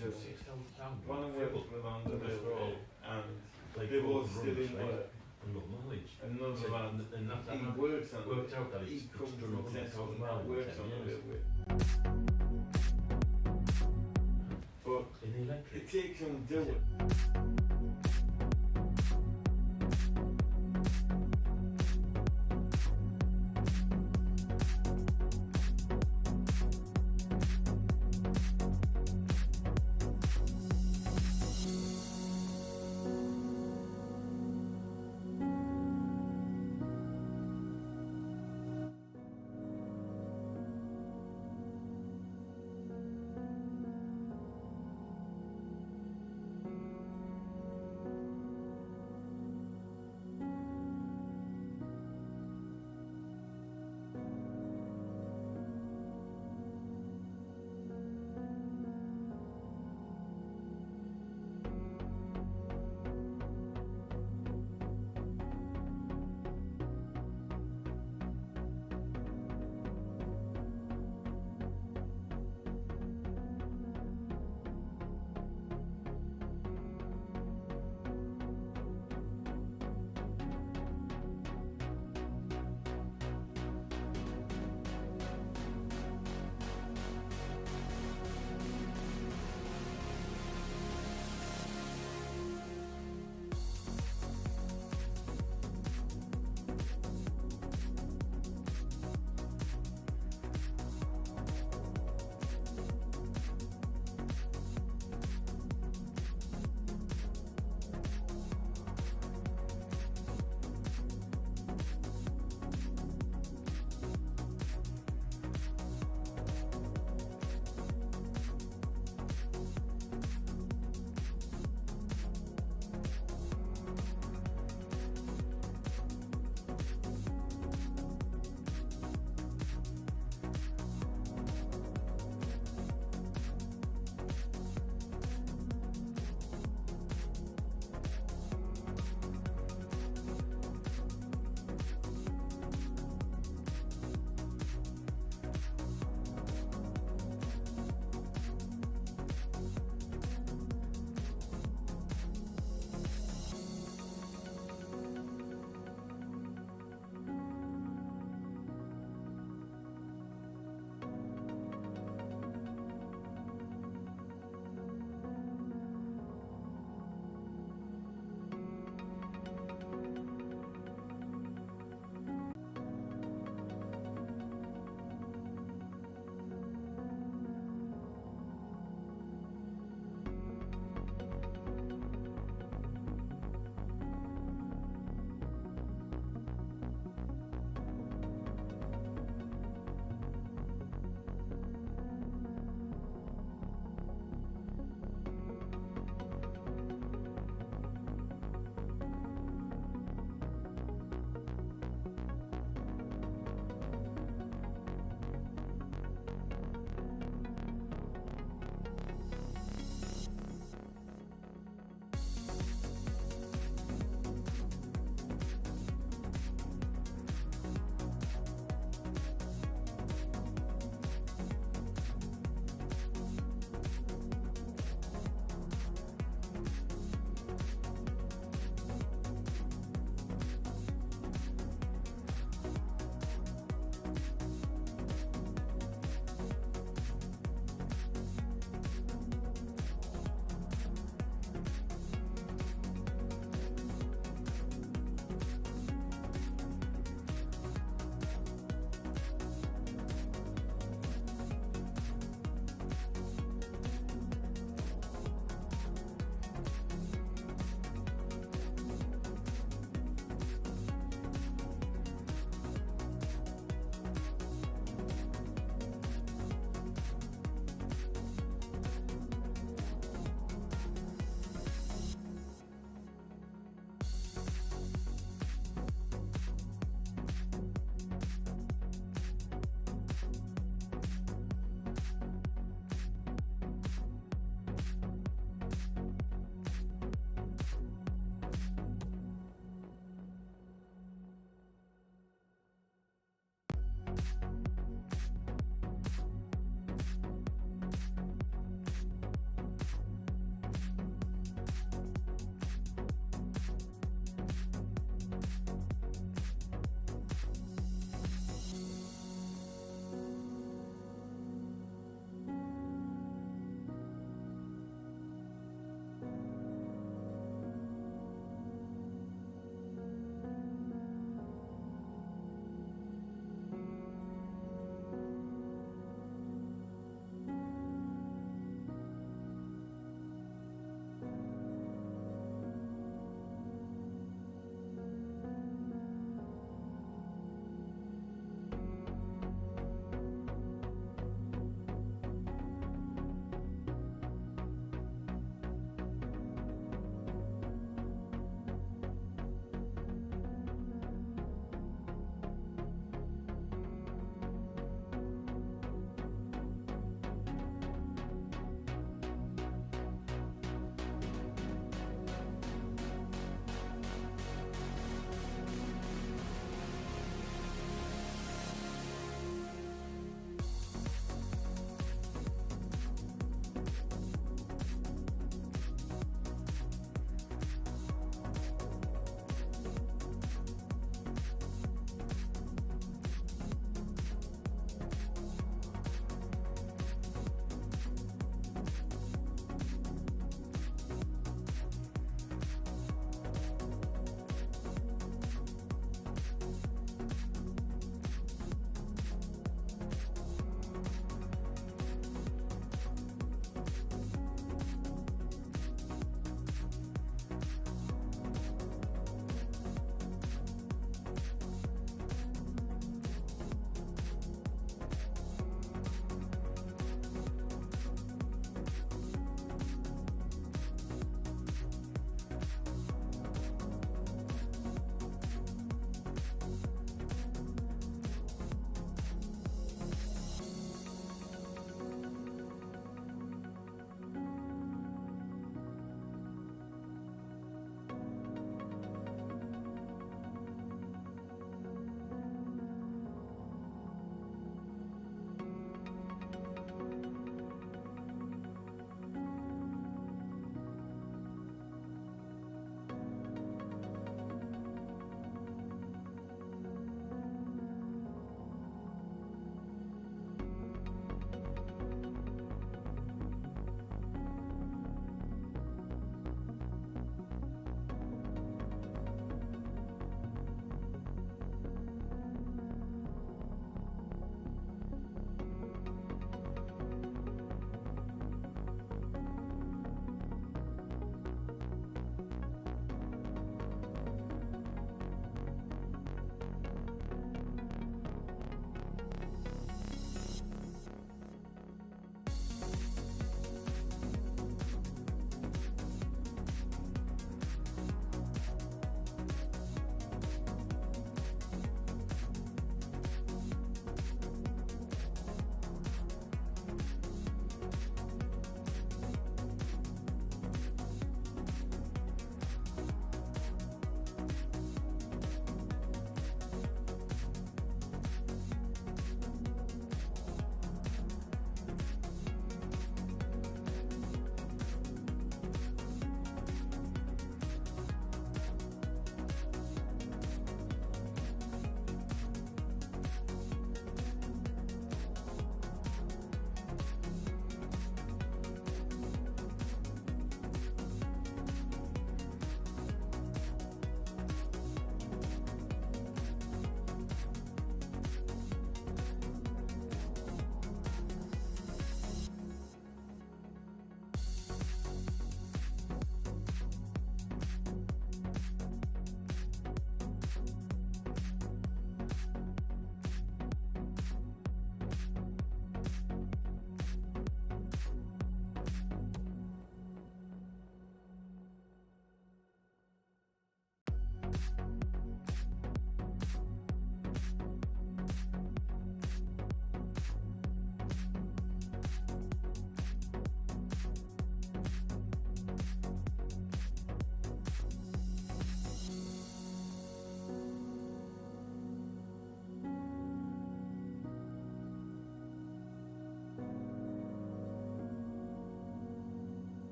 just £6,000. one of them was under the railway and They they call was them still in runners, right? work. And not knowledge. Another So, one, and that's he how works on worked it. out that He it's comes done from over Tesco and £10,000 works in on 10 it a years. little bit. But In electric. it takes him to do it.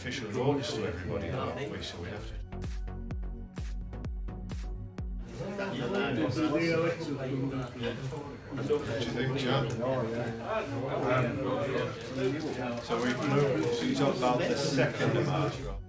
official launch to everybody, aren't we? So we have to. What do you think, John? So you talked about the 2nd of March, Rob.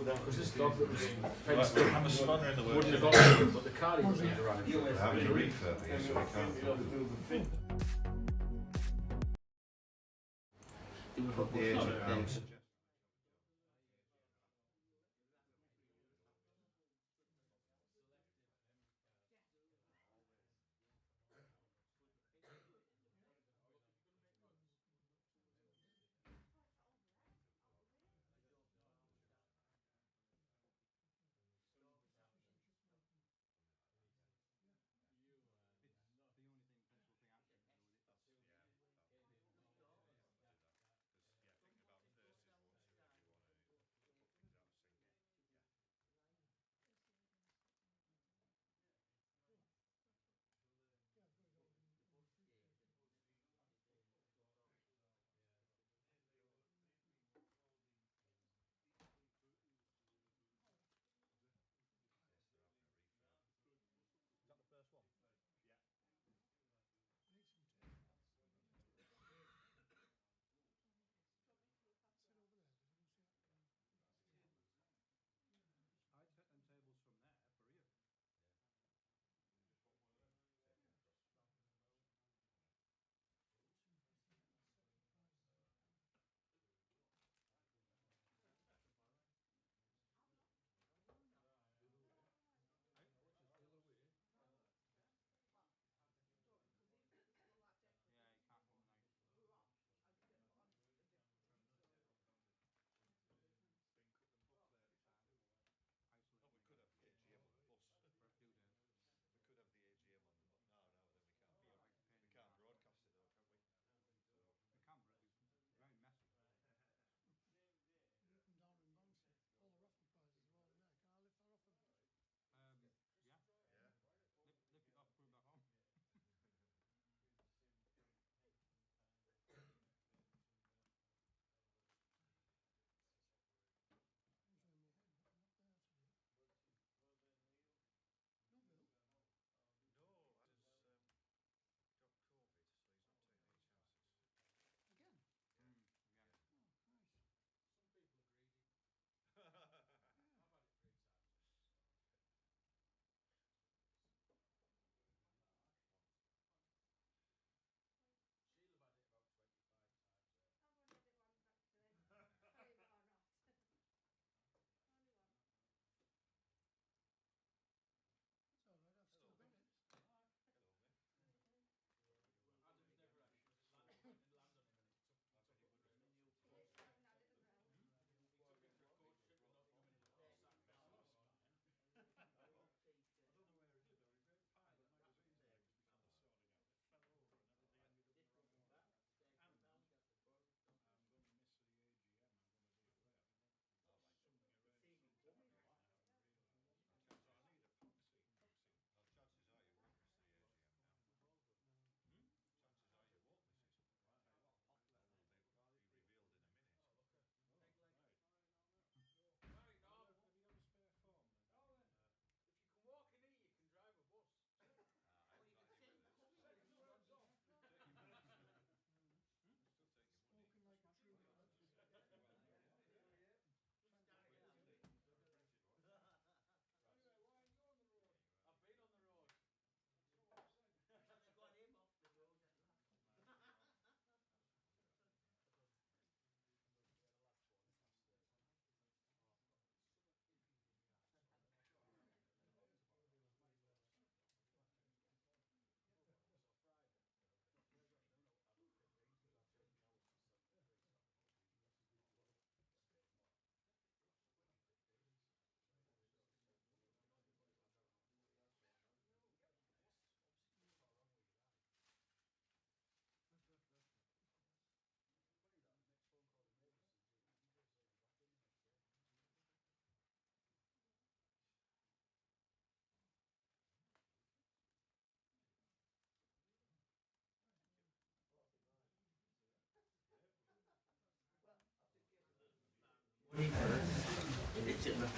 Because this dog that was fenced I'm a spanner in the works. wouldn't have got to it, but the car he was in around. We're having a refurb here, so we can't put the age of things.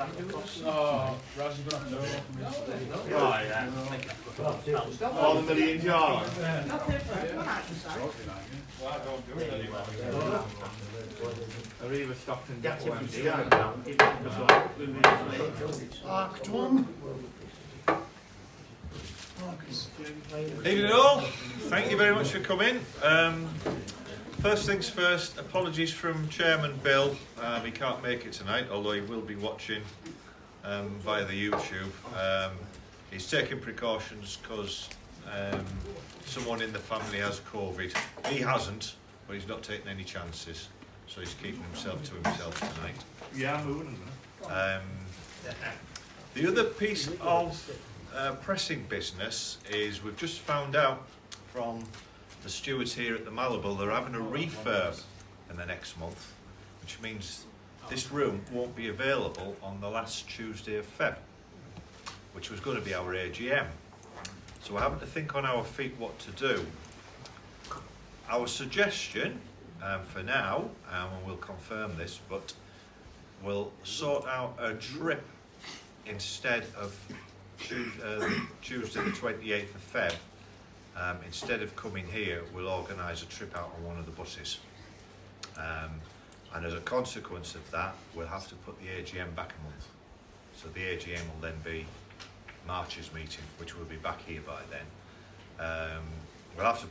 Oh, Raz, you're going to have to know. Oh, yeah. All the million jar. Well, I don't do it anymore. Or even stopped and got one. Tom. Marcus. Evening all, thank you very much for coming. First things first, apologies from Chairman Bill. He can't make it tonight, although he will be watching via the YouTube. He's taking precautions because someone in the family has COVID. He hasn't, but he's not taking any chances, so he's keeping himself to himself tonight. Yeah, I'm moving. The other piece of pressing business is we've just found out from the stewards here at the Malibu they're having a refurb in the next month, which means this room won't be available on the last Tuesday of Feb, which was going to be our AGM. So we're having to think on our feet what to do. Our suggestion for now, and we'll confirm this, but we'll sort out a trip instead of Tuesday the 28th of Feb. Instead of coming here, we'll organise a trip out on one of the buses. And as a consequence of that, we'll have to put the AGM back a month. So the AGM will then be March's meeting, which will be back here by then. We'll have to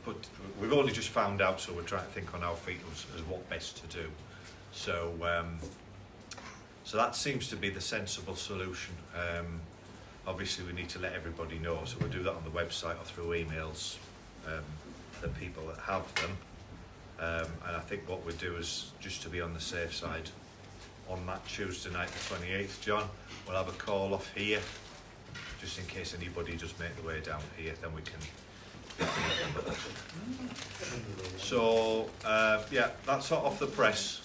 we've only just found out, so we're trying to think on our feet as what best to do. So, so that seems to be the sensible solution. Obviously we need to let everybody know, so we'll do that on the website or through emails, the people that have them. And I think what we'll do is, just to be on the safe side, on that Tuesday night the 28th, John, we'll have a call off here, just in case anybody does make the way down here, then we can get them. So, yeah, that's hot off the press.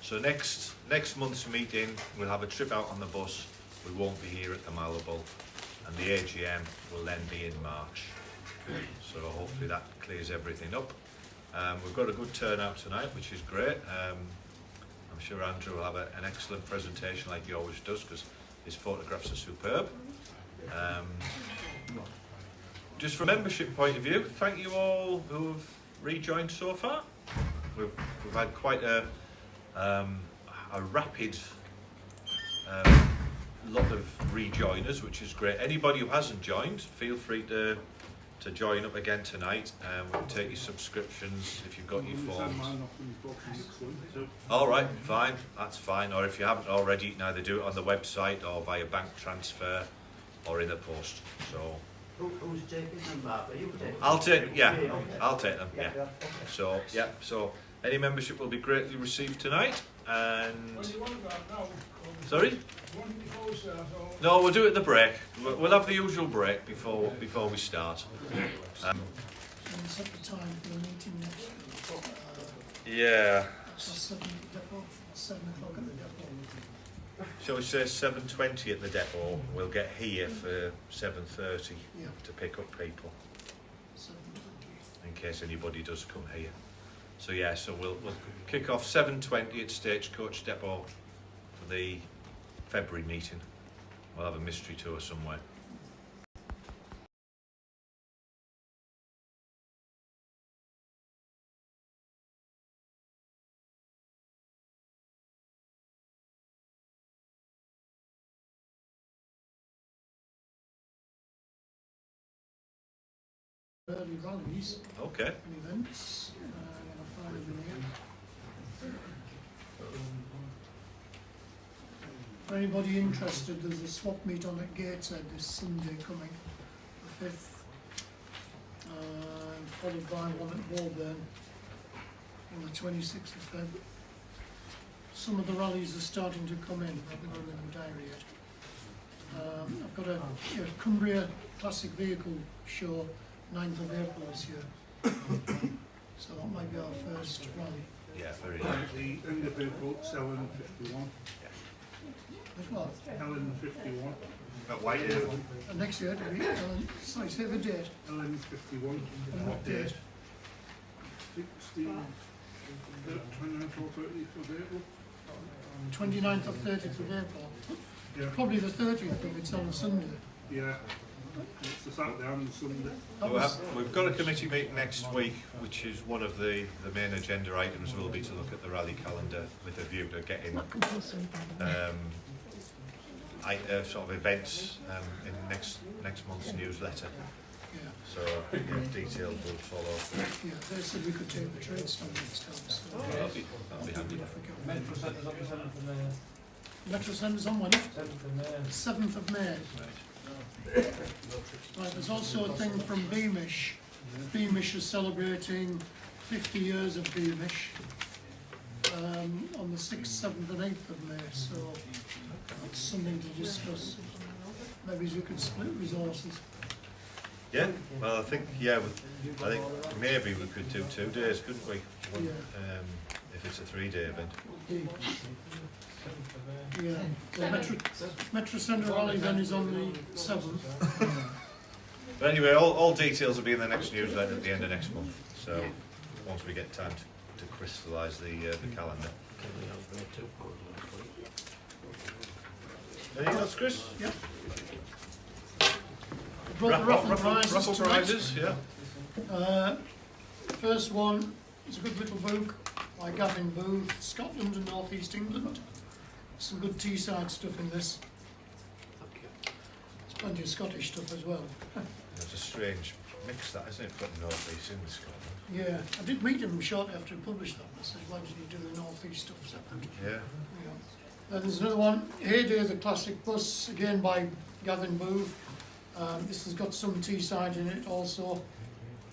So next month's meeting, we'll have a trip out on the bus. We won't be here at the Malibu, and the AGM will then be in March. So hopefully that clears everything up. We've got a good turnout tonight, which is great. I'm sure Andrew will have an excellent presentation like he always does, because his photographs are superb. Just from a membership point of view, thank you all who have rejoined so far. We've had quite a rapid lot of rejoiners, which is great. Anybody who hasn't joined, feel free to join up again tonight. We'll take your subscriptions if you've got your forms. All right, fine, that's fine. Or if you haven't already, you can either do it on the website or via bank transfer or in the post. So Who's taking them, Mark? Are you taking them? I'll take them. Yeah. So yeah. So any membership will be greatly received tonight. And sorry. No, we'll do it at the break. We'll have the usual break before we start. And set the time for the meeting next week. Yeah. So 7 o'clock at the depot. Shall we say 7:20 at the depot? We'll get here for 7:30 Yeah. to pick up people 7:20. in case anybody does come here. So yeah, so we'll kick off 7:20 at Stagecoach Depot for the February meeting. We'll have a mystery tour somewhere. Early rallies Okay. and events. I'll find them here. For anybody interested, there's a swap meet on at Gateshead this Sunday coming, the 5th, followed by one at Warburn on the 26th of Feb. Some of the rallies are starting to come in, I haven't got them in the diary yet. I've got a Cumbria Classic Vehicle Show, 9th of April this year. So that might be our first rally. Yeah, very nice. The individual selling 51. As well. Ellen 51. At Whitehill. Next year, it'll be, sorry, say the date. Ellen 51. And what date? 29th or 30th of April. 29th or 30th of April. Yeah, Probably the 30th if it's on a Sunday. yeah. It's the Saturday and the Sunday. That was, We've got a committee meeting next week, which is one of the main agenda items will be to look at the rally calendar with a view to getting sort of events in next month's newsletter. yeah, So details will follow. yeah, they said we could take the trade stand next time, so. That'll be handy. Metro Centre's on the 7th of May. Metro Centre's on when? 7th of May. 7th of May. Right, there's also a thing from Beamish. Beamish is celebrating 50 years of Beamish on the 6th, 7th and 8th of May, so that's something to discuss. Maybe we could split resources. Yeah, well, I think maybe we could do 2 days, couldn't we? Yeah. If it's a 3-day event. 7th of May. Yeah, the Metro Centre Rally then is on the 7th. But anyway, all details will be in the next newsletter at the end of next month. So once we get time to crystallise the calendar. Anything else, Chris? Yep. Brought the raffle prizes Raffle tonight. prizes, yeah. First one is a good little book by Gavin Booth, Scotland and North East England. Some good Teesside stuff in this. There's plenty of Scottish stuff as well. It's a strange mix, that, isn't it? Putting North East in with Scotland. Yeah, I did meet him shortly after he published that. I said, why did you do the North East stuff separate? Yeah. Yeah. Then there's another one, Heyday the Classic Bus, again by Gavin Booth. This has got some Teesside in it also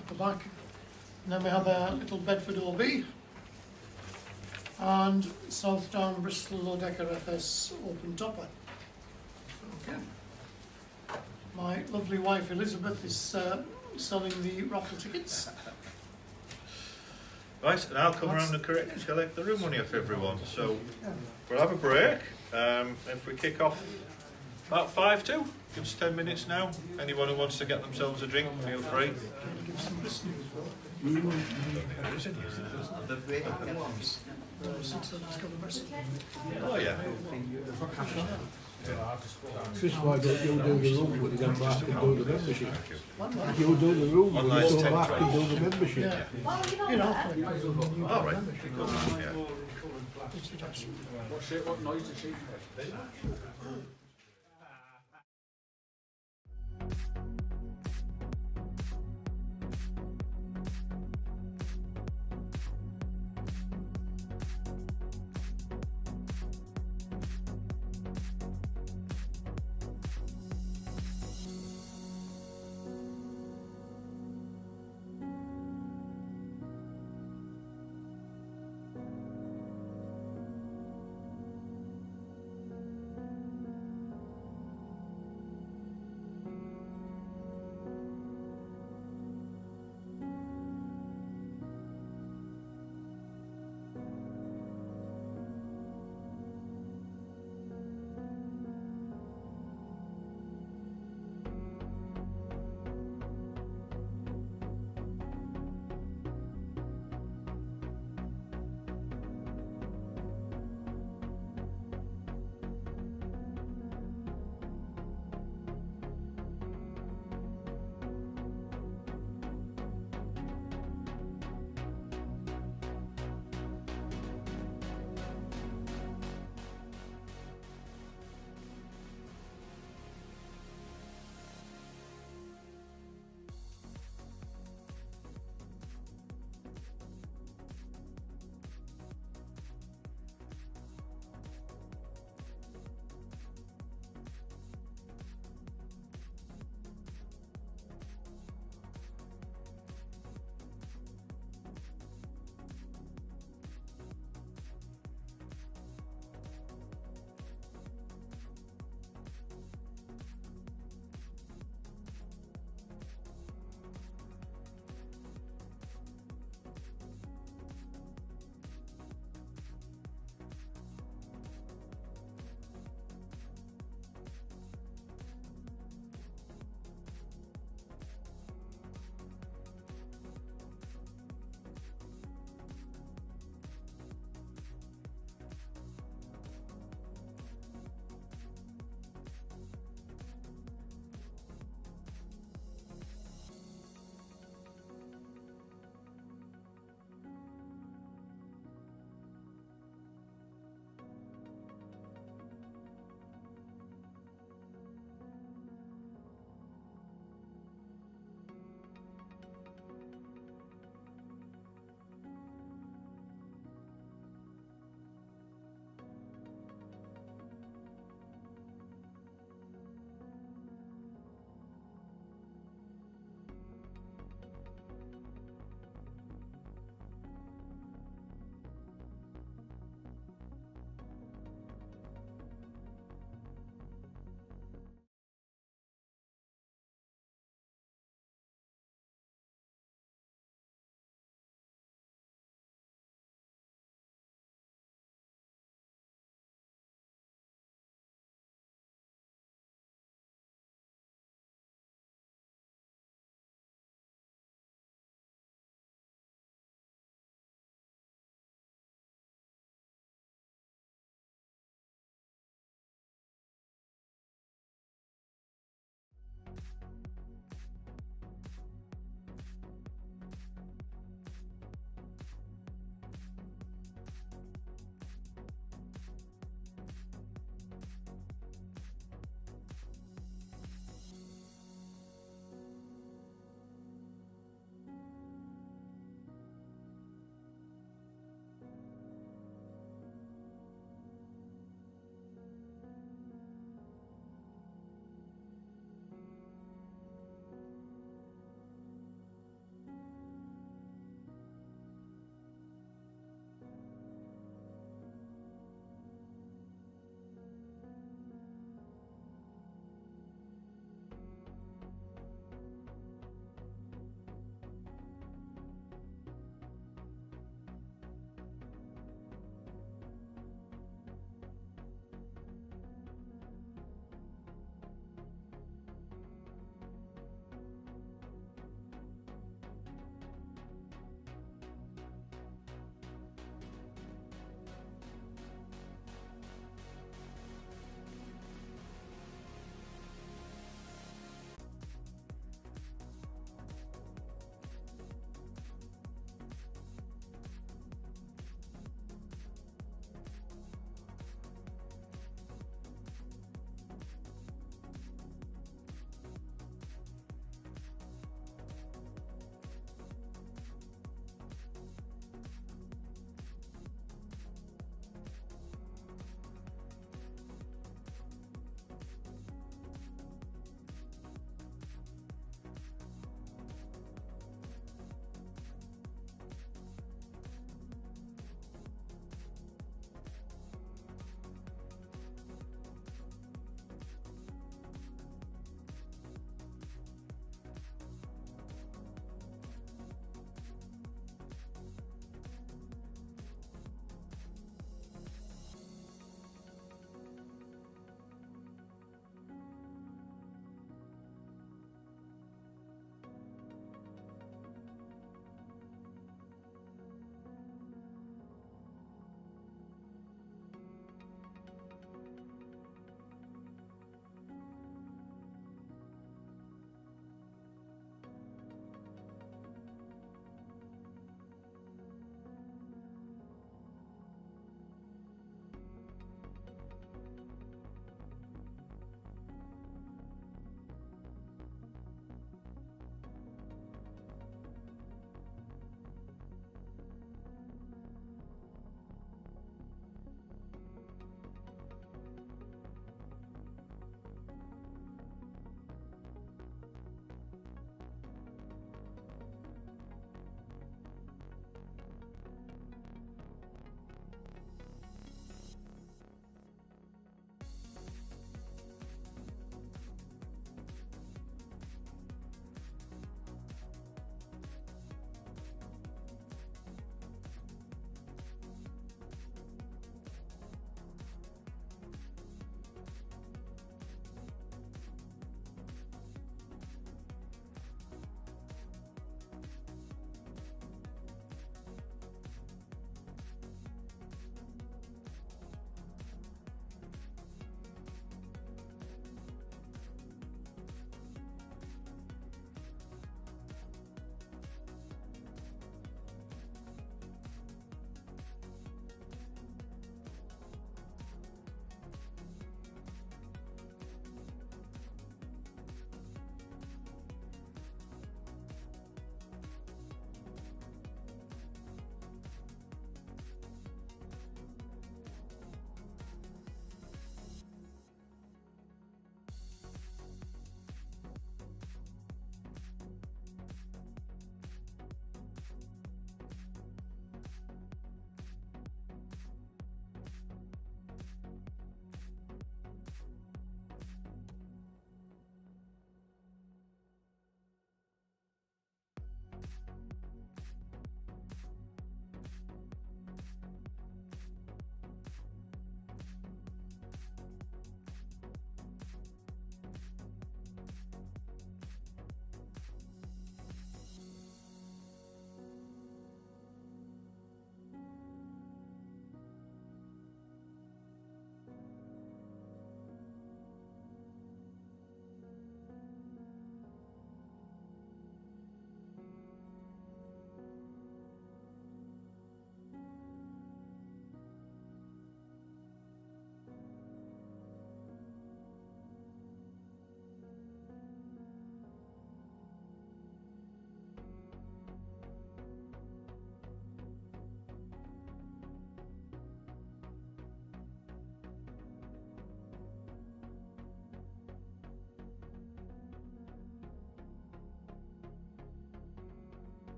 at the back. And then we have a little Bedford OB and Southdown Bristol Odecker FS Open Topper. Okay. My lovely wife Elizabeth is selling the raffle tickets. Right, and I'll come around and collect the room money off everyone. So we'll have a break. If we kick off about 5 to, give us 10 minutes now. Anyone who wants to get themselves a drink, feel free. Give some listening. There is any, is there? The break ones. Since I've got the rest. Oh yeah. Chris, why don't you do the room when you come back and do the membership? What? You do the room when Online's you go 10 back and do £12. the membership. Yeah. You know, All right. Yeah. What noise does she make?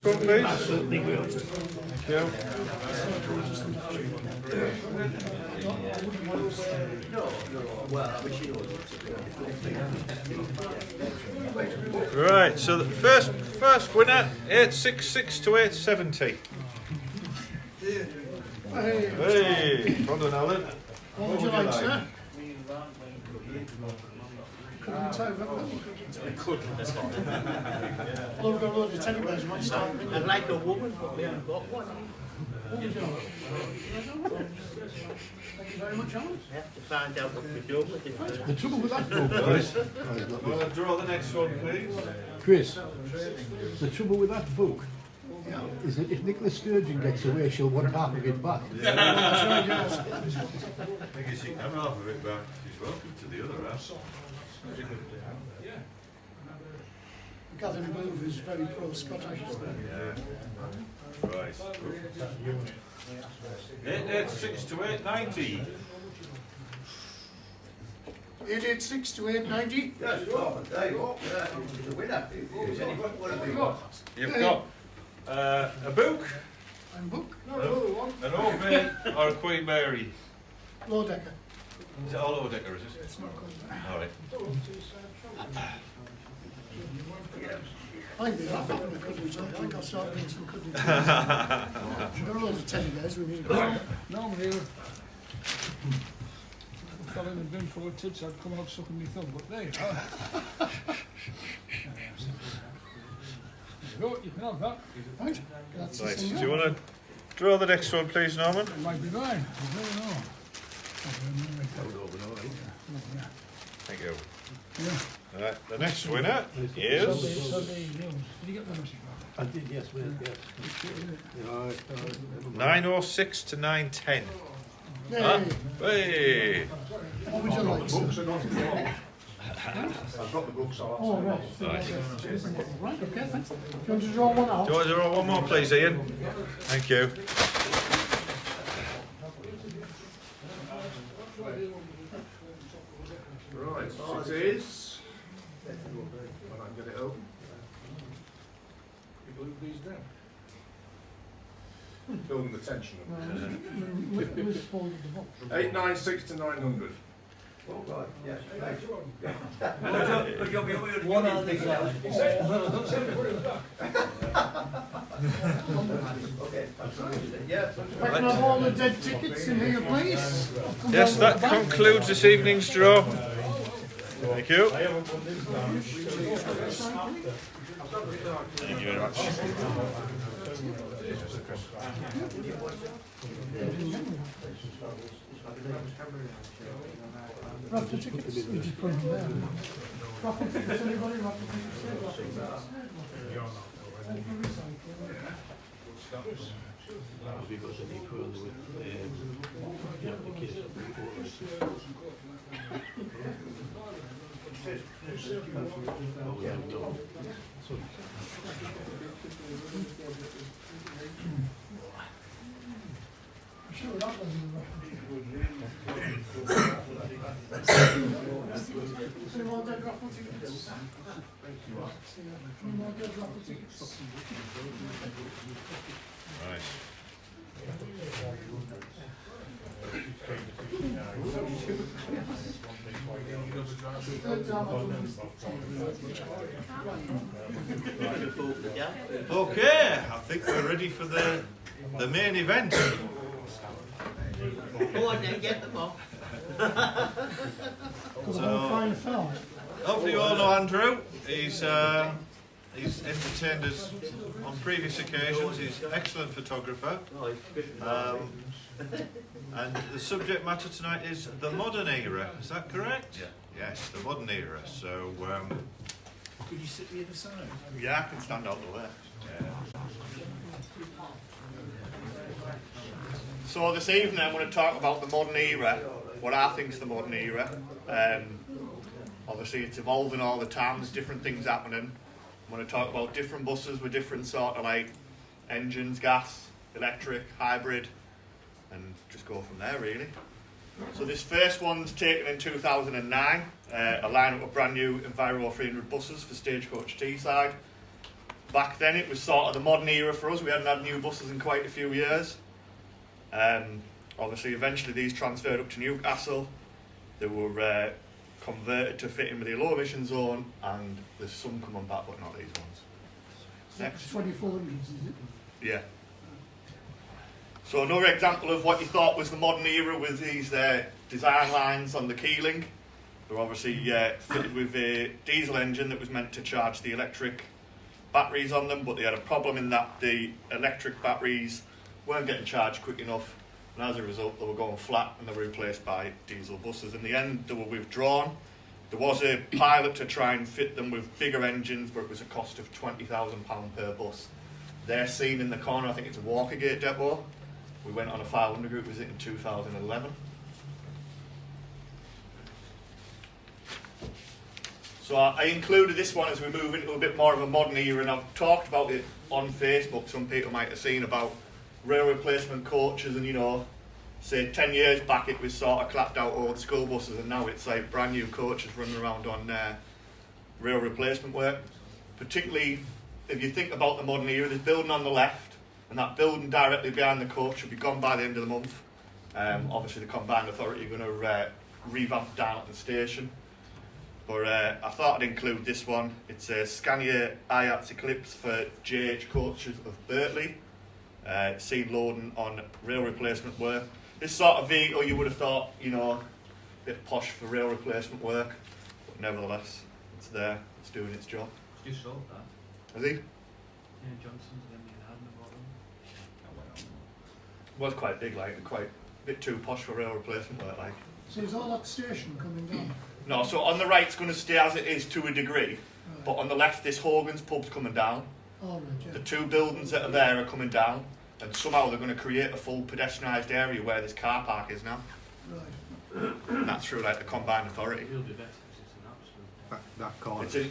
Please. Certainly will. Thank you. Right, so the first winner, 866 to 870. Hey, well done, Alan. What would you like, sir? Couldn't tell, well, we've got a load of teddy bears, we might start ringing. I'd like a woman, but we haven't got one. What would you like? Thank you very much, Alan. I have to find out what we're doing with it first. The trouble with that book, Chris, Want to draw the next one, please? Chris, the trouble with that book is that if Nicola Sturgeon gets away, she'll want half of it back. I guess you can have half of it back. She's welcome to the other house. Gavin Booth is very pro-Scottish. Yeah. Right. 886 to 890. 886 to 890. Yes, well, there you go. The winner. What have we got? You've got a book, And book. an Old Maid, or a Queen Mary. Low decker. Is it all Old Decker, is it? It's not good. All right. I think they're laughing at the cuddly toy. I think I'll start doing some cuddly toys. There are loads of teddy bears we need. Normally, if I fell in the bin full of tits, I'd come out sucking my thumb, but there you are. Go, you can have that. Right. That's the Right. thing Do there. you want to draw the next one, please, Norman? It might be mine, you never know. Thank you. Yeah. Right. The next winner is So there you go. Did you get the message back? I did, yes, yes. You know, 906 to 910. Yay. Huh? Hey. What would you like, sir? I've got the books on. Oh, right. Right. Right, okay, thanks. Do you want to draw one out? Do you want to draw one more, please, Ian? Thank you. Right, it is. When I can get it open. You glued these down. Building the tension. Who's folded the book? 896 to 900. Oh, right, yes, thanks. One on the side. Okay, yeah. If I can have all the dead tickets in here, please. Yes, that concludes this evening's draw. Thank you. Thank you very much. Raffle tickets, you just put them there. Raffle tickets, anybody? Raffle tickets? have you got any further with the application before us? Oh, we have done. Sorry. Sure, that was in the raffle tickets. Any more dead raffle tickets? Any more dead raffle tickets? Right. Third time I've done this. Okay, I think we're ready for the main event. Go on then, get them off. Because I'm a fine fella. Hopefully you all know Andrew. He's entertained us on previous occasions. He's an excellent photographer. And the subject matter tonight is the modern era. Is that correct? Yeah. Yes, the modern era. So, Could you sit the other side? yeah, I can stand on the left. So this evening I'm going to talk about the modern era, what I think is the modern era. Obviously it's evolving all the time, there's different things happening. I'm going to talk about different buses with different sort of like engines, gas, electric, hybrid, and just go from there really. So this first one's taken in 2009, a lineup of brand new Enviro 300 buses for Stagecoach Teesside. back then it was sort of the modern era for us. We hadn't had new buses in quite a few years. Obviously, eventually these transferred up to Newcastle. They were converted to fit in with the low emission zone, and there's some coming back, but not these ones. Next. 2400s, is it? Yeah. So another example of what you thought was the modern era was these design lines on the Keeling. They're obviously fitted with a diesel engine that was meant to charge the electric batteries on them, but they had a problem in that the electric batteries weren't getting charged quick enough, and as a result they were going flat and they were replaced by diesel buses. In the end they were withdrawn. There was a pilot to try and fit them with bigger engines, but it was a cost of £20,000 per bus. They're seen in the corner, I think it's a Walkergate depot. We went on a 500 group visit in 2011. So I included this one as we move into a bit more of a modern era, and I've talked about it on Facebook. Some people might have seen about rail replacement coaches, and you know, say 10 years back it was sort of clapped out old school buses, and now it's like brand new coaches running around on rail replacement work. Particularly if you think about the modern era, there's building on the left, and that building directly behind the coach should be gone by the end of the month. Obviously the Combined Authority are going to revamp down at the station. But I thought I'd include this one. It's a Scania IATS Eclipse for JH Coaches of Birtley. Seen loading on rail replacement work. This sort of vehicle you would have thought, you know, a bit posh for rail replacement work, but nevertheless, it's there, it's doing its job. You sold that. Has he? Yeah, Johnson's then you had about them. Was quite big, like, quite a bit too posh for rail replacement work, like. So is all that station coming down? No, so on the right it's going to stay as it is to a degree, Right. but on the left this Hogan's pub's coming down. All right, yeah. The two buildings that are there are coming down, and somehow they're going to create a full pedestrianised area where this car park is now. Right. And that's through like the Combined Authority. It'll be better because it's an absolute. That corner. It's a,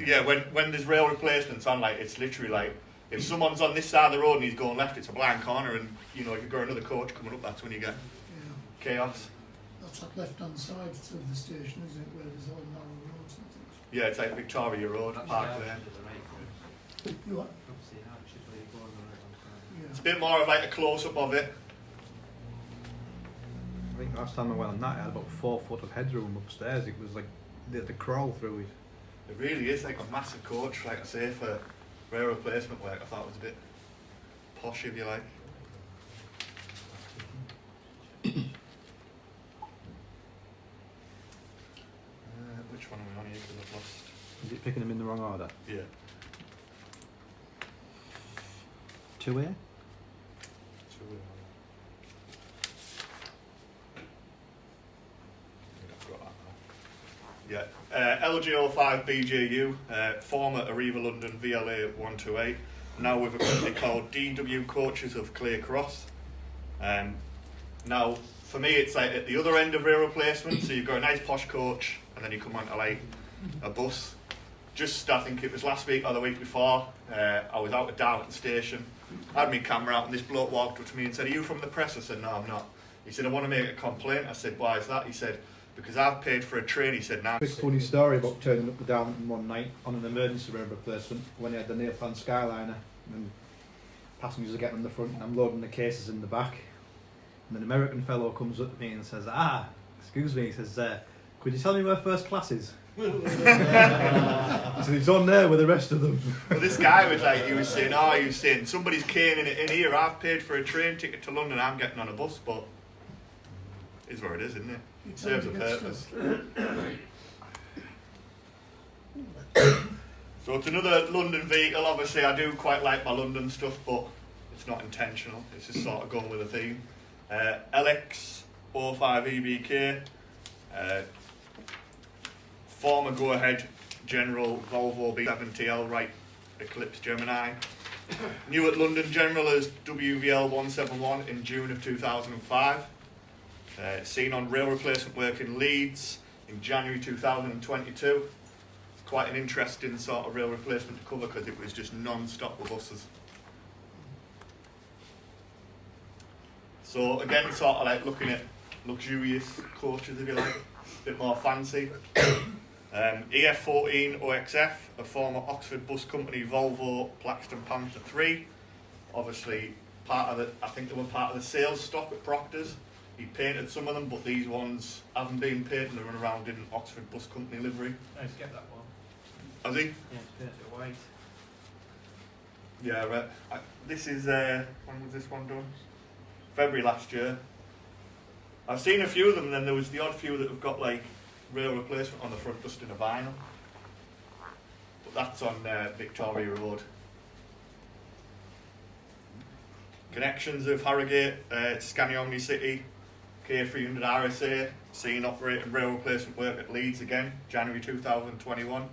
yeah, when there's rail replacements on, like, it's literally like, if someone's on this side of the road and he's going left, it's a blind corner, and you know, if you've got another coach coming up, that's when you get Yeah. chaos. That's that left-hand side of the station, isn't it, where there's all narrow roads and things? Yeah, it's like Victoria Road, Park there. You what? It's a Yeah. bit more of like a close-up of it. I think last time I went on that, I had about 4 foot of headroom upstairs. It was like they had to crawl through it. It really is like a massive coach, like I say, for rail replacement work. I thought it was a bit posh, if you like. Which one are we on here? Because I've lost. Is it picking them in the wrong order? Yeah. 2A? Yeah, LG05 BJU, former Arriva London VLA 128, now with a company called DW Coaches of Clay Cross. Now, for me, it's like at the other end of rail replacement, so you've got a nice posh coach, and then you come onto like a bus. Just, I think it was last week or the week before, I was out at Darlington Station, I had my camera out, and this bloke walked up to me and said, "Are you from the press?" I said, "No, I'm not." He said, "I want to make a complaint." I said, "Why is that?" He said, "Because I've paid for a train." He said, "Now." Quick funny story about turning up to Darlington one night on an emergency rail replacement when he had the nail plan Skyliner, and passengers are getting on the front and I'm loading the cases in the back, and an American fellow comes up to me and says, excuse me, he says, "Could you tell me where first class is?" He said, "It's on there with the rest of them." Well, this guy was like, he was saying, somebody's caning it in here, I've paid for a train ticket to London, I'm getting on a bus, but it is where it is, isn't it? It serves a purpose. So it's another London vehicle. Obviously I do quite like my London stuff, but it's not intentional, it's just sort of going with a theme. LX05 EBK, former Go-Ahead General Volvo B70L Wright Eclipse Gemini. New at London General as WVL 171 in June of 2005. Seen on rail replacement work in Leeds in January 2022. It's quite an interesting sort of rail replacement to cover because it was just non-stop with buses. So again, sort of like looking at luxurious coaches, if you like, a bit more fancy. EF14 OXF, a former Oxford Bus Company Volvo Plaxton Panther 3. Obviously, I think they were part of the sales stock at Proctor's. He painted some of them, but these ones haven't been painted. They run around in Oxford Bus Company livery. Nice, get that one. Has he? Yeah, paint it white. Yeah, right. This is, when was this one done? February last year. I've seen a few of them, and then there was the odd few that have got like rail replacement on the front just in a vinyl. But that's on Victoria Road. Connections of Harrogate, Scanioni City, K300 RSA, seen operating rail replacement work at Leeds again, January 2021.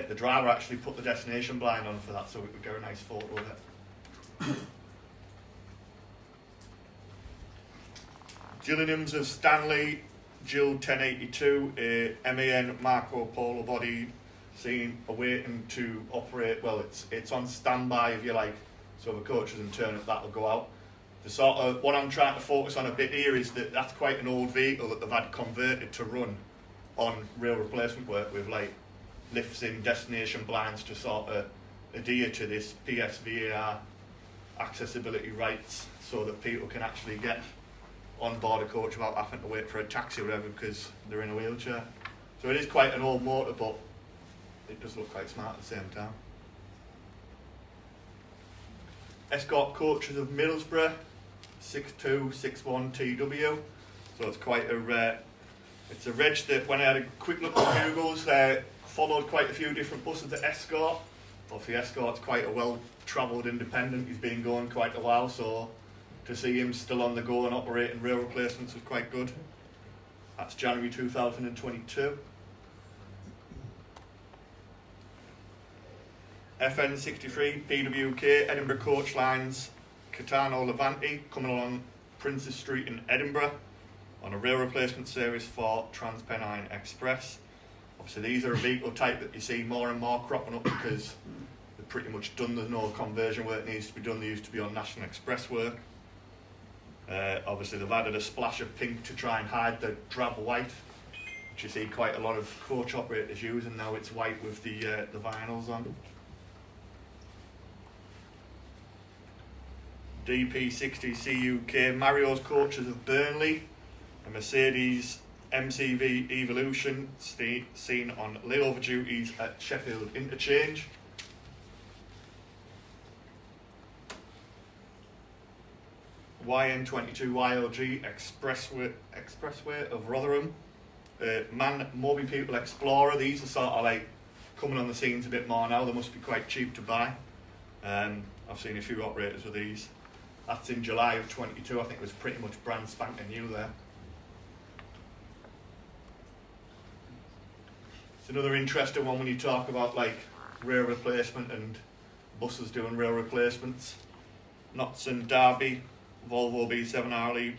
The driver actually put the destination blind on for that so we could get a nice photo of it. Gillinghams of Stanley, Jill 1082, a MAN Marco Polo body, seen awaiting to operate. Well, it's on standby if you like, so if a coach doesn't turn up, that'll go out. The sort of what I'm trying to focus on a bit here is that that's quite an old vehicle that they've had converted to run on rail replacement work with like lifts in destination blinds to sort of adhere to this PSVAR accessibility rights so that people can actually get on board a coach without having to wait for a taxi or whatever because they're in a wheelchair. So it is quite an old motor, but it does look quite smart at the same time. Escort Coaches of Middlesbrough, 6261 TW. So it's quite a it's a reg that when I had a quick look at Google's, followed quite a few different buses at Escort. Obviously Escort's quite a well-travelled independent, he's been going quite a while, so to see him still on the go and operating rail replacements was quite good. That's January 2022. FN63 PWK Edinburgh Coach Lines Catano Levante coming along Princes Street in Edinburgh on a rail replacement service for TransPennine Express. Obviously these are a vehicle type that you see more and more cropping up because they're pretty much done. There's no conversion work needs to be done. They used to be on National Express work. Obviously they've added a splash of pink to try and hide the drab white, which you see quite a lot of coach operators use, and now it's white with the vinyls on. DP60 CUK Mario's Coaches of Burnley, a Mercedes MCV Evolution seen on layover duties at Sheffield Interchange. YN22 YLG Expressway of Rotherham. MAN Moby People Explorer, these are sort of like coming on the scenes a bit more now, they must be quite cheap to buy. I've seen a few operators with these. That's in July of 22, I think it was pretty much brand spanking new there. It's another interesting one when you talk about like rail replacement and buses doing rail replacements. Knotson Derby, Volvo B7 Harley,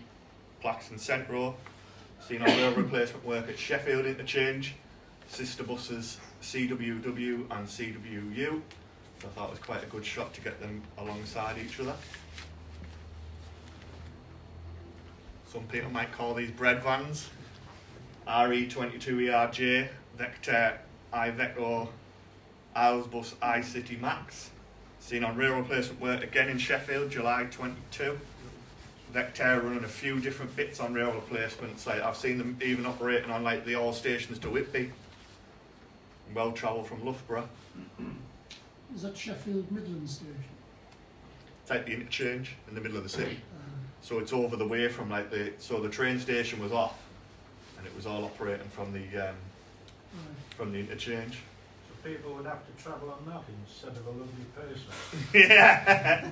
Plaxton Centro, seen on rail replacement work at Sheffield Interchange, sister buses CWW and CWU. So I thought it was quite a good shot to get them alongside each other. Some people might call these bread vans. RE22ERJ, Vector iVector, Islesbus iCity Max. Seen on rail replacement work again in Sheffield, July 22. Vector running a few different bits on rail replacements. Like I've seen them even operating on like the all stations to Whitby. Well travelled from Loughborough. Is that Sheffield Midland Station? It's like the interchange in the middle of the city. So it's over the way from like the train station was off, and it was all operating from the interchange. So people would have to travel on that instead of a lovely person. Yeah.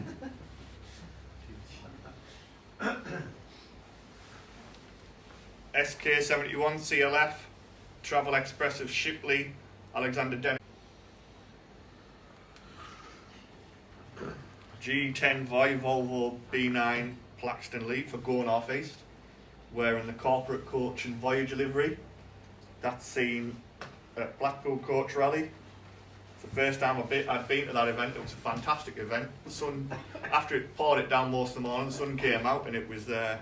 SK71 CLF, Travel Express of Shipley, Alexander Dennis. G10 Volvo B9 Plaxton Leap for going off east, wearing the corporate coach and Voyager livery. That's seen at Blackpool Coach Rally. It's the first time I'd been to that event. It was a fantastic event. The sun, after it poured it down most of the morning, the sun came out and it was a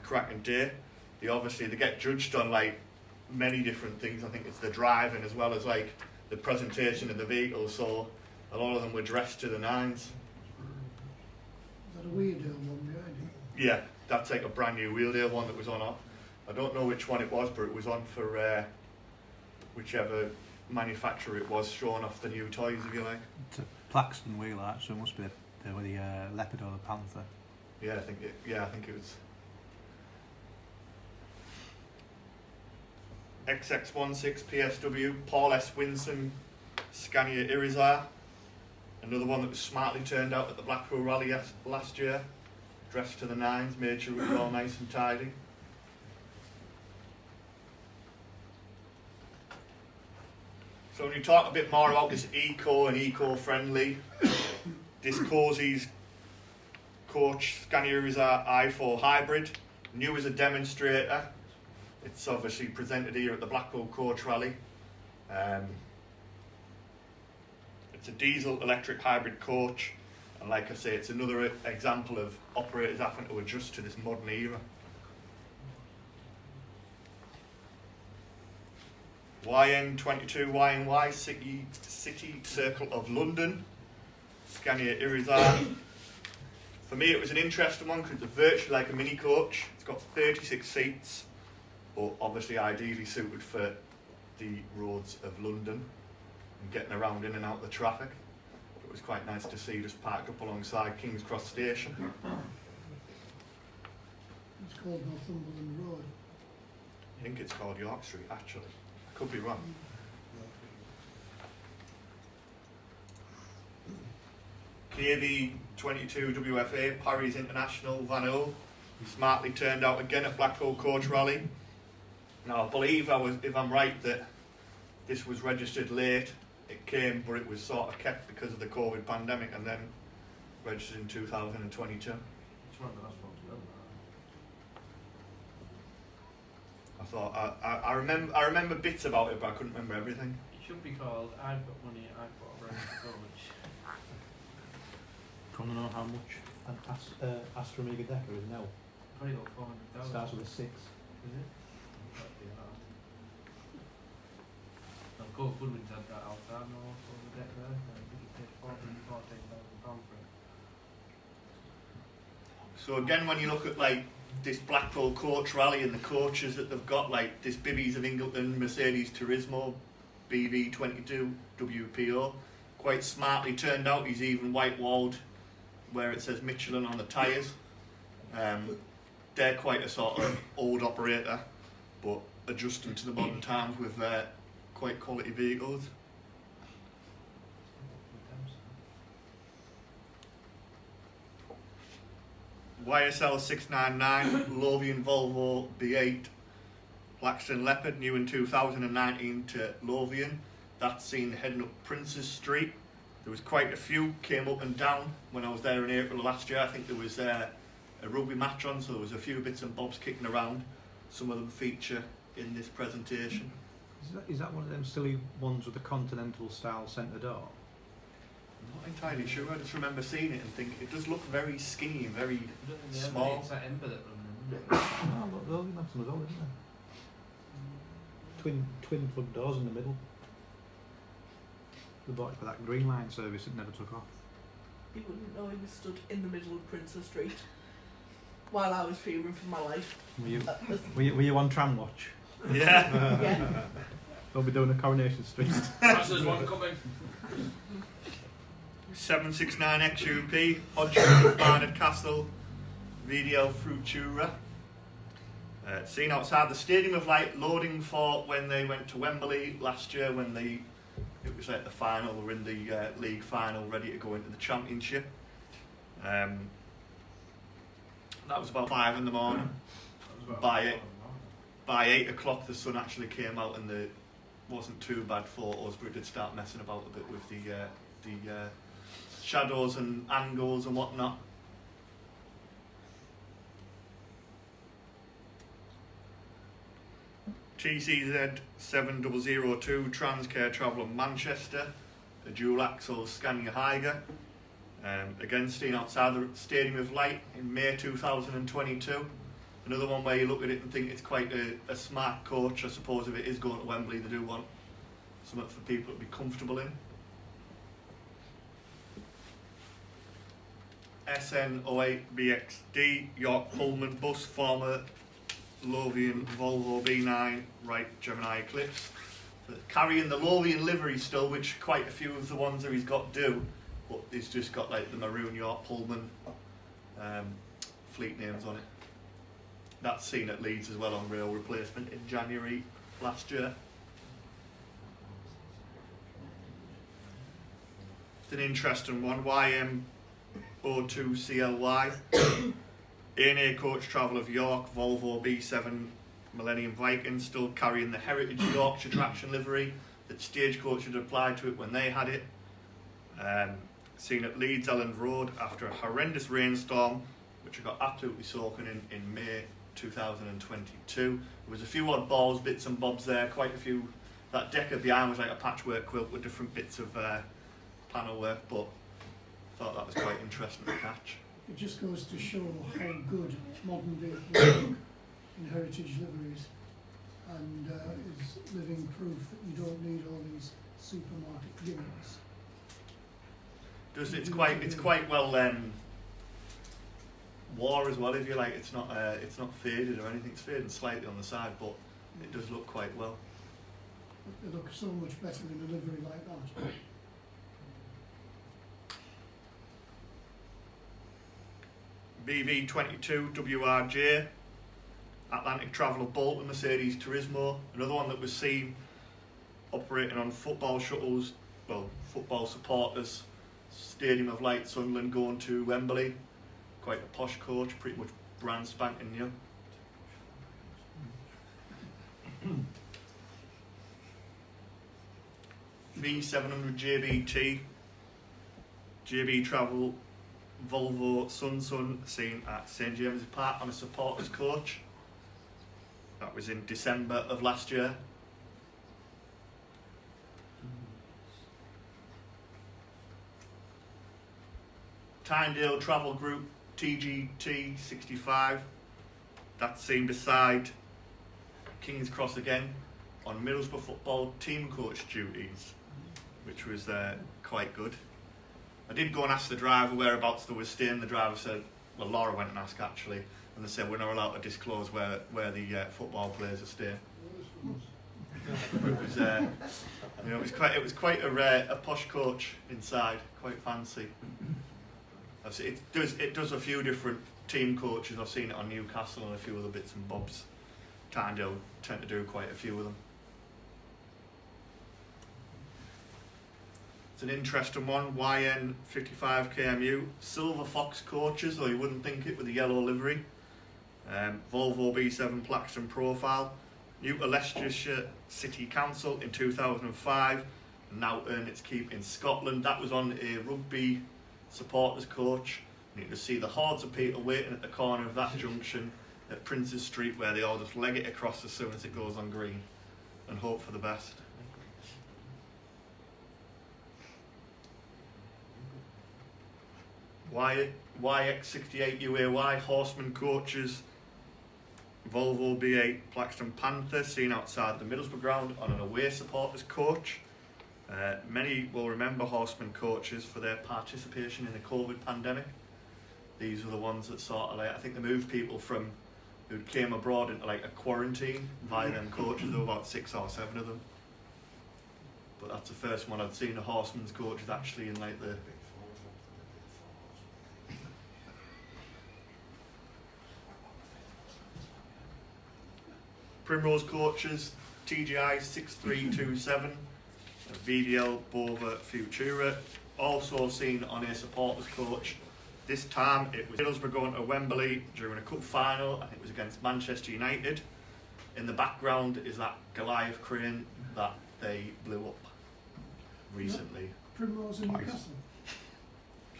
cracking day. They get judged on like many different things. I think it's the driving as well as like the presentation of the vehicle. So a lot of them were dressed to the nines. Is that a Weardale one behind it? Yeah, that's like a brand new Wheeldale one that was on. I don't know which one it was, but it was on for whichever manufacturer it was, showing off the new toys, if you like. It's a Plaxton wheel, so it must be the Leopard or the Panther. Yeah, I think it was. XX16 PSW, Paul S. Winson, Scania Irizar. Another one that was smartly turned out at the Blackpool Rally last year. Dressed to the nines, made sure it was all nice and tidy. So when you talk a bit more about this eco and eco-friendly, this Cozy's coach Scania Irizar i4 Hybrid, new as a demonstrator. It's obviously presented here at the Blackpool Coach Rally. It's a diesel electric hybrid coach, and like I say, it's another example of operators having to adjust to this modern era. YN22 YNY City Circle of London, Scania Irizar. For me, it was an interesting one because it's virtually like a mini coach. It's got 36 seats, but obviously ideally suited for the roads of London and getting around in and out of the traffic. It was quite nice to see just parked up alongside King's Cross Station. It's called Northumberland Road. I think it's called York Street, actually. I could be wrong. KV 22 WFA Paris International Van O, smartly turned out again at Blackpool Coach Rally. Now I believe if I'm right, that this was registered late. It came, but it was sort of kept because of the COVID pandemic, and then registered in 2022. I thought I remember bits about it, but I couldn't remember everything. It should be called I've Got Money, I've Got a Brand Coach. Do you want to know how much an Astra Omega Decker is now? Probably got 400,000. Starts with a 6. Is it? That'd be a lot. Now, Cole Goodwin's had that outside now on the deck there. I think he paid £14,000 for it. So again, when you look at like this Blackpool Coach Rally and the coaches that they've got, like this Bibbies of Ingleton Mercedes Turismo BV22 WPO, quite smartly turned out. He's even white-walled where it says Michelin on the tyres. They're quite a sort of old operator, but adjusting to the modern times with quite quality vehicles. YSL 699 Lothian Volvo B8 Blackstone Leopard, new in 2019 to Lothian. That's seen heading up Princes Street. There was quite a few came up and down when I was there in April last year. I think there was a rugby match on, so there was a few bits and bobs kicking around. Some of them feature in this presentation. Is that one of them silly ones with the continental style centre door? I'm not entirely sure. I just remember seeing it and thinking it does look very skinny and very small. It's that Ember that run them. Oh, look, they'll have some as well, isn't there? Twin plug doors in the middle. They bought it for that Green Line service, it never took off. You wouldn't know he was stood in the middle of Princes Street while I was fearing for my life. Were you on Tram Watch? Yeah. Yeah. They'll be doing a Coronation Street. There's one coming. 769 XUP Hodgson Barnard Castle VDL Futura. Seen outside the Stadium of Light, loading for when they went to Wembley last year when it was at the final, they were in the league final, ready to go into the championship. That was about 5 in the morning. By 8 o'clock the sun actually came out and it wasn't too bad photos, but it did start messing about a bit with the shadows and angles and whatnot. TCZ 7002 Transcare Traveller Manchester, a dual axle Scania Higer. Again, staying outside the Stadium of Light in May 2022. Another one where you look at it and think it's quite a smart coach. I suppose if it is going to Wembley, they do want something for people to be comfortable in. SN08BXD York Pullman bus, former Lothian Volvo B9 Wright Gemini Eclipse. Carrying the Lothian livery still, which quite a few of the ones that he's got do, but he's just got like the maroon York Pullman fleet names on it. That's seen at Leeds as well on rail replacement in January last year. It's an interesting one. YM02CLY A&A coach travel of York Volvo B7 Millennium Viking, still carrying the Heritage Yorkshire traction livery that Stagecoach had applied to it when they had it. Seen at Leeds Elland Road after a horrendous rainstorm, which got absolutely soaking in May 2022. There was a few odd balls, bits and bobs there, quite a few. That decker behind was like a patchwork quilt with different bits of panel work, but I thought that was quite interesting to catch. It just goes to show how good modern vehicles look in heritage liveries, and is living proof that you don't need all these supermarket gimmicks. It's quite well war as well, if you like. It's not faded or anything. It's fading slightly on the side, but it does look quite well. It looks so much better in a livery like that. BV22 WRJ Atlantic Traveller Bolton Mercedes Turismo, another one that was seen operating on football shuttles, well, football supporters, Stadium of Light, Sunderland going to Wembley. Quite a posh coach, pretty much brand spanking new. V700 JBT, JB Travel Volvo Sun seen at St James's Park on a supporters coach. That was in December of last year. Tyndale Travel Group TGT 65. That's seen beside King's Cross again on Middlesbrough football team coach duties, which was quite good. I did go and ask the driver whereabouts they were staying. The driver said, well, Laura went and asked actually, and they said we're not allowed to disclose where the football players are staying. It was, it was quite a posh coach inside, quite fancy. It does a few different team coaches. I've seen it on Newcastle and a few other bits and bobs. Tyndale tend to do quite a few of them. It's an interesting one. YN55KMU Silver Fox coaches, though you wouldn't think it with the yellow livery. Volvo B7 Plaxton profile. New to Leicestershire City Council in 2005. And now earned its keep in Scotland. That was on a rugby supporters coach. And you can see the hordes of people waiting at the corner of that junction at Princes Street, where they all just leg it across as soon as it goes on green and hope for the best. YX68 UAY Horseman coaches Volvo B8 Plaxton Panther seen outside the Middlesbrough ground on an away supporters coach. Many will remember Horseman coaches for their participation in the COVID pandemic. These were the ones that sort of I think they moved people from who came abroad into like a quarantine via them coaches. There were about 6 or 7 of them. But that's the first one I'd seen a Horseman's coaches actually in like the Primrose coaches, TGI 6327, VDL Bova Futura, also seen on a supporters coach. This time it was Middlesbrough going to Wembley during a cup final. I think it was against Manchester United. In the background is that Goliath crane that they blew up recently. Primrose in Newcastle.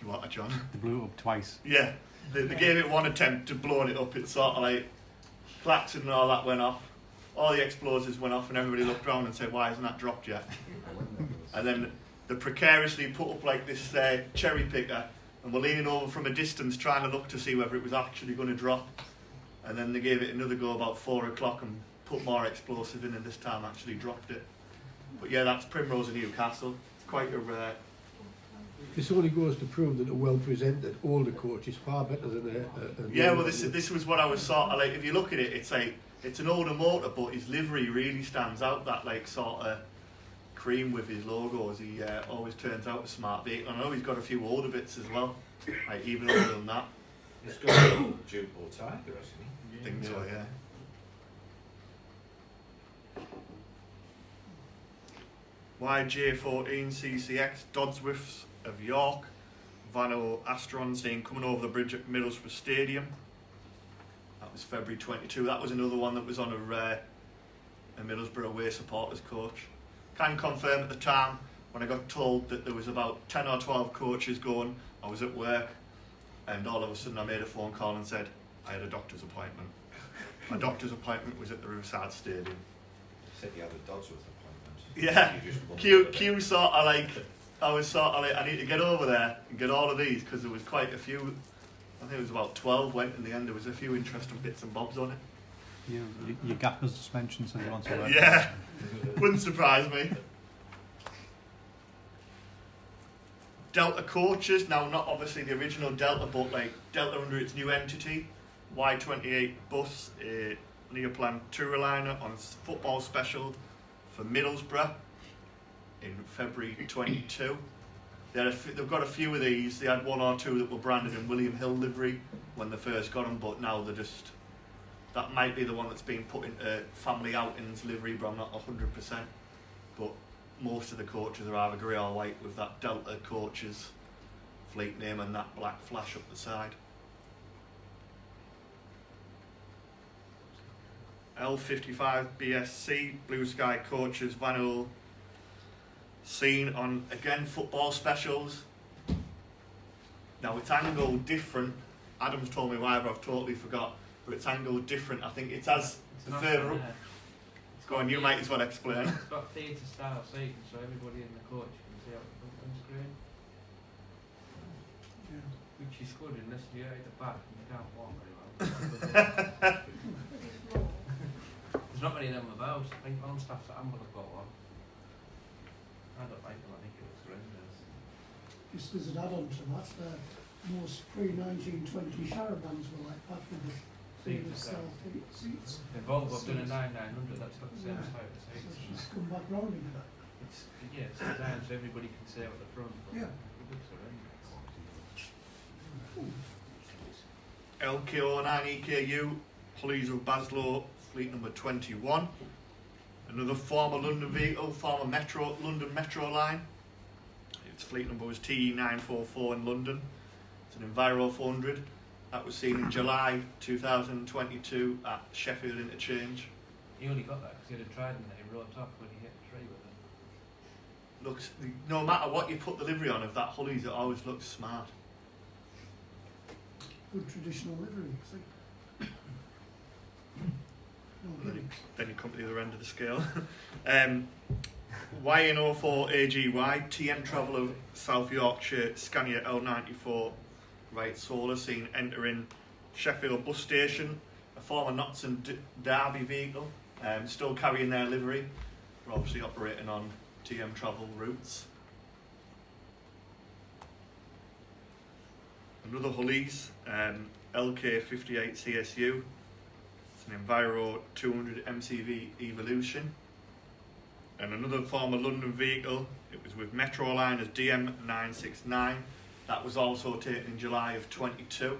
You want it, John? They blew it up twice. Yeah, they gave it one attempt to blowing it up. It sort of like klaxon and all that went off. All the explosives went off and everybody looked around and said, why hasn't that dropped yet? And then they precariously put up like this cherry picker and were leaning over from a distance trying to look to see whether it was actually going to drop. and then they gave it another go about 4 o'clock and put more explosive in, and this time actually dropped it. But yeah, that's Primrose of Newcastle. It's quite a rare. This only goes to prove that a well-presented older coach is far better than a Yeah, well, this was what I was sort of like. If you look at it, it's like it's an older motor, but his livery really stands out. That like sort of cream with his logos. He always turns out a smart vehicle. I know he's got a few older bits as well, like even older than that. It's got a little Duke or Tiger, hasn't he? I think so, yeah. YJ14 CCX Dodsworths of York, Vano Astron seen coming over the bridge at Middlesbrough Stadium. That was February 22. That was another one that was on a Middlesbrough away supporters coach. Can confirm at the time when I got told that there was about 10 or 12 coaches going, I was at work, and all of a sudden I made a phone call and said I had a doctor's appointment. My doctor's appointment was at the Riverside Stadium. You said you had a Dodsworth appointment. Yeah, You just wondered Q sort of like, I was sort of like, I need to get over there and get all of these, because there was quite a few. I think it was about 12 went in the end. There was a few interesting bits and bobs on it. Your gappers suspension, so you want to work. Yeah, wouldn't surprise me. Delta coaches, now not obviously the original Delta, but like Delta under its new entity, Y28 bus, a Neoplan Tourliner on football special for Middlesbrough in February 22. They've got a few of these. They had one or two that were branded in William Hill livery when they first got them, but now they're just, that might be the one that's been put into family outings livery, but I'm not 100%. But most of the coaches are either grey or white with that Delta coaches fleet name and that black flash up the side. L55 BSC Blue Sky coaches Vanul seen on again football specials. Now it's angled different. Adam's told me why, but I've totally forgot. But it's angled different. I think it's as the further up. Go on, you might as well explain. It's got theatre style seating, so everybody in the coach can see out the front on screen. Yeah. Which is good unless you're at the back and you can't walk very well. There's not many of them about. I think on staff at Amber have got one. I don't like them, I think it looks horrendous. Just as an add-on to that, most pre-1920 Charabans were like that with the theatre style seats. The Volvo have done a 9900, that's got the same type of So seats. it's just come back round again. It's designed so everybody can see out the front. But Yeah. it looks horrendous. LKO9 EKU, Police of Baslow, fleet number 21. Another former London vehicle, former London Metro line. Its fleet number was TE944 in London. It's an Enviro 400. That was seen in July 2022 at Sheffield Interchange. He only got that because he had a Trident that he wrote off when he hit the tree with it. Looks, no matter what you put the livery on of that Hullies, it always looks smart. Good traditional livery, see. No gimmicks. Then you come to the other end of the scale. YN04 AGY, TM Traveller South Yorkshire, Scania L94, right solar, seen entering Sheffield bus station, a former Notts and Derby vehicle, still carrying their livery. We're obviously operating on TM Travel routes. Another Hullies, LK58 CSU. It's an Enviro 200 MCV Evolution. And another former London vehicle, it was with Metro Line as DM969. That was also taken in July of 22.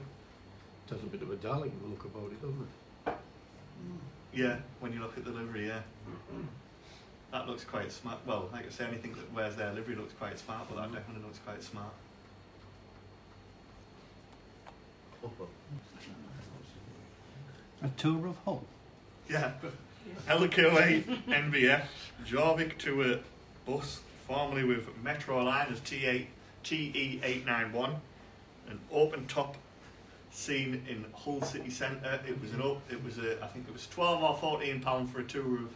Has a bit of a darling look about it, doesn't it? Yeah, when you look at the livery, yeah. That looks quite smart. Well, like I say, anything that wears their livery looks quite smart, but that definitely looks quite smart. A tour of Hull. Yeah. LKO8 NVF, Jorvik to a bus, formerly with Metro Line as TE891, an open top seen in Hull City Centre. It was I think it was £12 or £14 for a tour of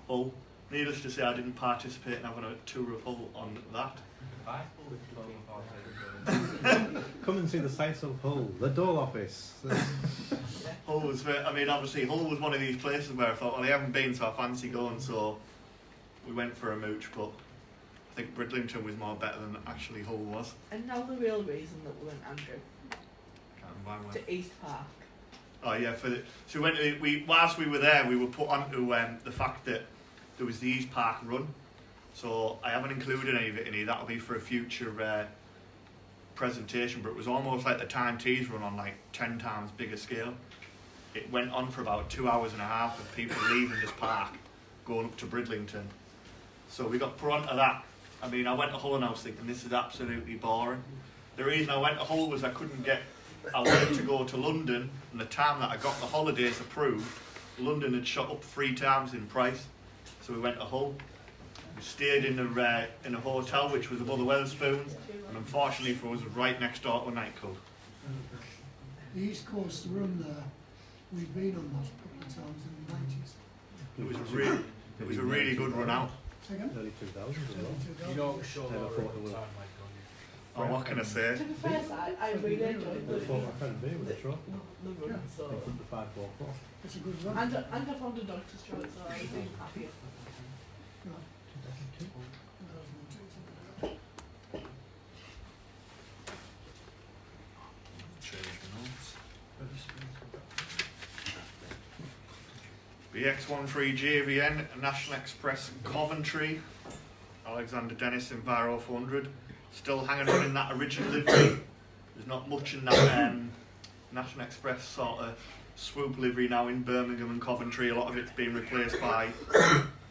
Hull. Needless to say, I didn't participate in having a tour of Hull on that. You could buy full with 12 or 14. Come and see the sights of Hull, the Dole office. Hull was, I mean, obviously Hull was one of these places where I thought, well, I haven't been, so I fancy going, so we went for a mooch, but I think Bridlington was more better than actually Hull was. And now the real reason that we went, Andrew, Can't remember when. to East Park. Oh yeah, so whilst we were there, we were put onto the fact that there was the East Park run. So I haven't included any of it in here. That'll be for a future presentation. But it was almost like the Time Tees run on like 10 times bigger scale. It went on for about 2 hours and a half of people leaving this park, going up to Bridlington. So we got put onto that. I mean, I went to Hull and I was thinking this is absolutely boring. The reason I went to Hull was I wanted to go to London, and the time that I got the holidays approved, London had shot up 3 times in price. So we went to Hull. We stayed in a hotel which was above the Wetherspoons, and unfortunately for us, it was right next door to a nightclub. The East Coast run there, we've been on that a couple of times in the 90s. It was a really good run out. Second? Early 2000s as well. You don't show Never Laura thought at it the would. time, like, on you. Oh, what can I say? To be fair, I really enjoyed The the fought my friend Beer with a truck run, so. in front of 544. It's a good run. And I found a doctor's choice, so I was being happy. Change the notes. BX13 JVN, National Express Coventry, Alexander Dennis Enviro 400, still hanging on in that original livery. There's not much in that National Express sort of swoop livery now in Birmingham and Coventry. A lot of it's been replaced by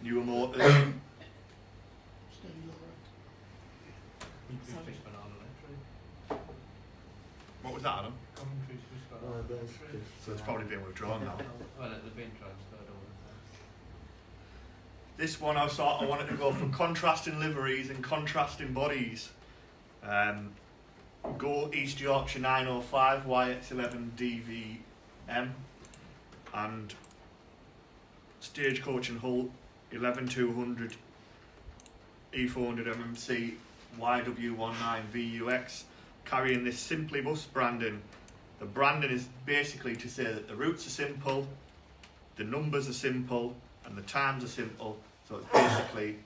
newer motors. Steady Laura. Coventry's been on electric. What was that, Adam? Coventry's just got on electric. So it's probably been withdrawn now. Well, they've been transferred over. This one I wanted to go for contrasting liveries and contrasting bodies. Go East Yorkshire 905 YX11 DVM and Stagecoach and Hull 11200 E400 MMC YW19 VUX, carrying this Simply Bus branding. The branding is basically to say that the routes are simple, the numbers are simple, and the times are simple. So it's basically,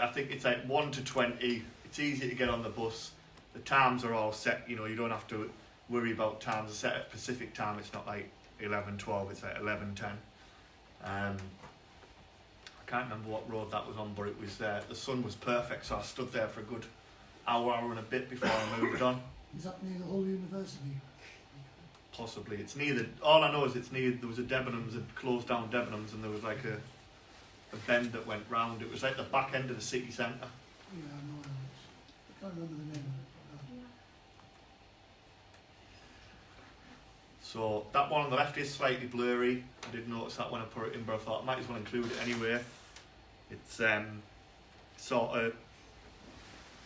I think it's like 1 to 20. It's easy to get on the bus. The times are all set. You know, you don't have to worry about times. Are set at Pacific time. It's not like 11:12. It's like 11:10. I can't remember what road that was on, but it was there. The sun was perfect, so I stood there for a good hour and a bit before I moved on. Is that near the Hull University? Possibly. It's near the. All I know is it's near. There was a Debenhams that closed down Debenhams, and there was like a bend that went round. It was like the back end of the city centre. Yeah, I know that. I can't remember the name of it. So that one on the left is slightly blurry. I did notice that when I put it in, but I thought I might as well include it anyway. It's sort of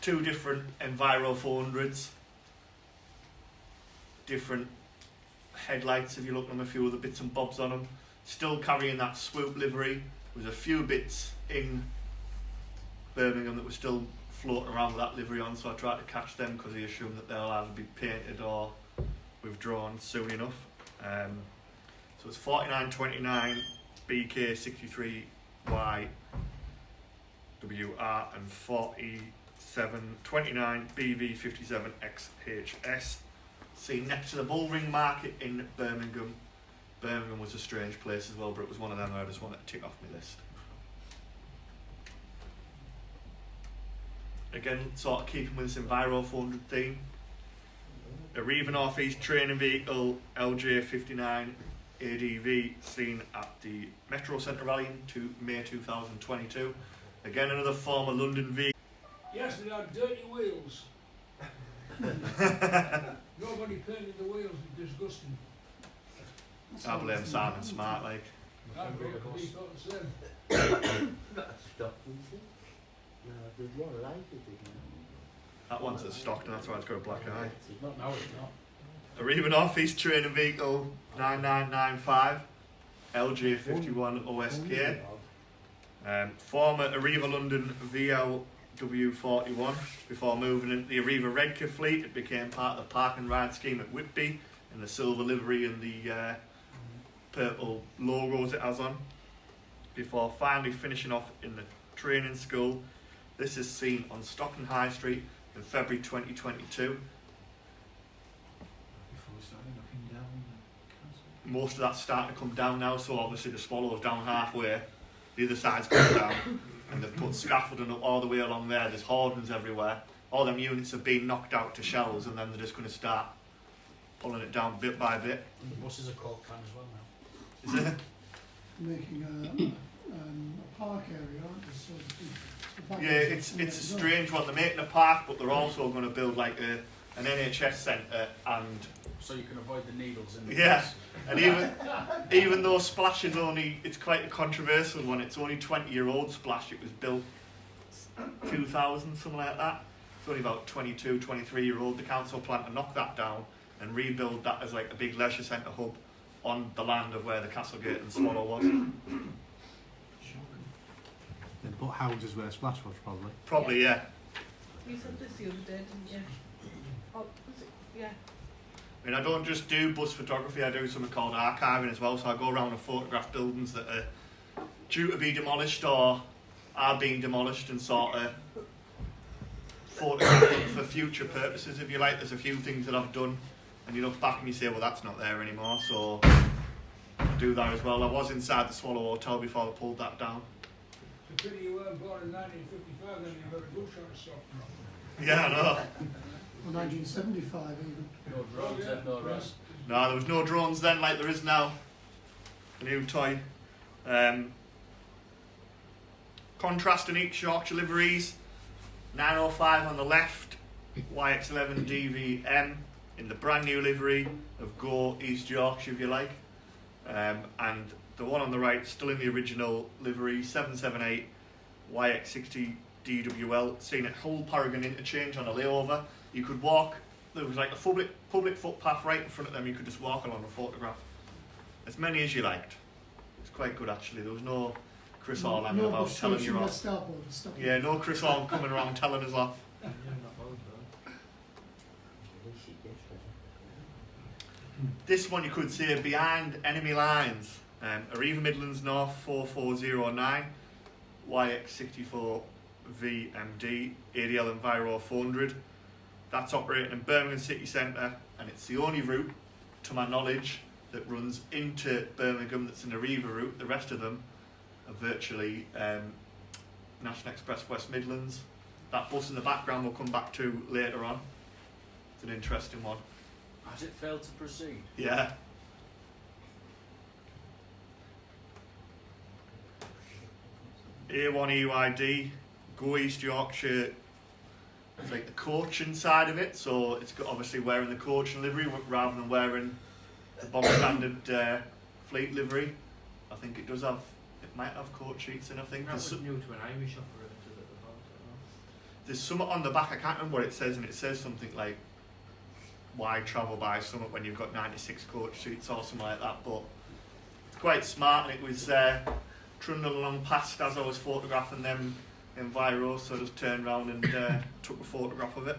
2 different Enviro 400s, different headlights if you look at them, a few other bits and bobs on them. Still carrying that swoop livery. There was a few bits in Birmingham that were still floating around with that livery on, so I tried to catch them because I assumed that they'll either be painted or withdrawn soon enough. So it's 4929 BK63Y WR and 4729 BV57XHS. See, next to the Bullring Market in Birmingham. Birmingham was a strange place as well, but it was one of them I just wanted to tick off my list. Again, sort of keeping with this Enviro 400 theme. Arriva North East training vehicle LJ59 ADV seen at the Metro Centre Rally in May 2022. Again, another former London vehicle. Yes, they had dirty wheels. Nobody painted the wheels, it's disgusting. I blame Simon Smart, like. I agree, he thought the same. That's Stockton, is it? No, there's one like it, isn't there? That one's at Stockton, that's why it's got a black eye. No, it's not. Arriva North East training vehicle 9995 LJ51 OSK. Former Arriva London VL W41. Before moving into the Arriva Redcar fleet, it became part of the park and ride scheme at Whitby in the silver livery and the purple logos it has on. Before finally finishing off in the training school. This is seen on Stockton High Street in February 2022. Most of that's starting to come down now, so obviously the Swallow's down halfway, the other side's come down, and they've put scaffolding up all the way along there. There's hoardings everywhere. All them units have been knocked out to shells, and then they're just going to start pulling it down bit by bit. And the buses are caught plan as well now. Is it? Making a park area, aren't they? So the back Yeah, is up it's a there. strange one. They're making a park, but they're also going to build like an NHS centre, and So you can avoid the needles in the yeah, bus. and even though Splash is only, it's quite a controversial one. It's only 20-year-old Splash. It was built 2000, something like that. It's only about 22, 23-year-old. The council plan to knock that down and rebuild that as like a big leisure centre hub on the land of where the Castlegate and Swallow was. They put houses where Splash was, probably. Probably, yeah. You said this the other day, didn't you? Oh, was it? Yeah. I mean, I don't just do bus photography, I do something called archiving as well, so I go around and photograph buildings that are due to be demolished or are being demolished and sort of photograph them for future purposes, if you like. There's a few things that I've done and you look back and you say, well, that's not there anymore, so I do that as well. I was inside the Swallow Hotel before they pulled that down. It's a pity you weren't born in 1955, then you've got a bush on stuff. Yeah, I know. Or 1975 even. No drones and no rest. No, there was no drones then like there is now. A new toy. Contrasting East Yorkshire liveries. 905 on the left, YX11 DVM in the brand new livery of Go East Yorkshire, if you like. And the one on the right, still in the original livery, 778 YX60 DWL, seen at Hull Paragon Interchange on a layover. You could walk, there was like a public footpath right in front of them, you could just walk along and photograph. As many as you liked. It's quite good actually. There was no Chris Hall hanging No about bus telling station you at off. Starport to stop Yeah, no Chris Hall coming around telling us off. This one you could say behind enemy lines. Arriva Midlands North 4409, YX64 VMD, ADL Enviro 400. That's operating in Birmingham City Centre, and it's the only route, to my knowledge, that runs into Birmingham that's an Arriva route. The rest of them are virtually National Express West Midlands. That bus in the background we'll come back to later on. It's an interesting one. Has it failed to proceed? Yeah. A1 EYD, Go East Yorkshire. It's like the coaching side of it, so it's got obviously wearing the coaching livery rather than wearing the bog standard fleet livery. I think it does have, it might have coach sheets in, I think. That was new to an Irish operator at the There's something on the back, I can't remember what it says, and it says something like, why travel by Summit when you've got 96 coach seats or something like that, but it's quite smart, and it was trundling along past as I was photographing them in Viro, so I just turned around and took a photograph of it.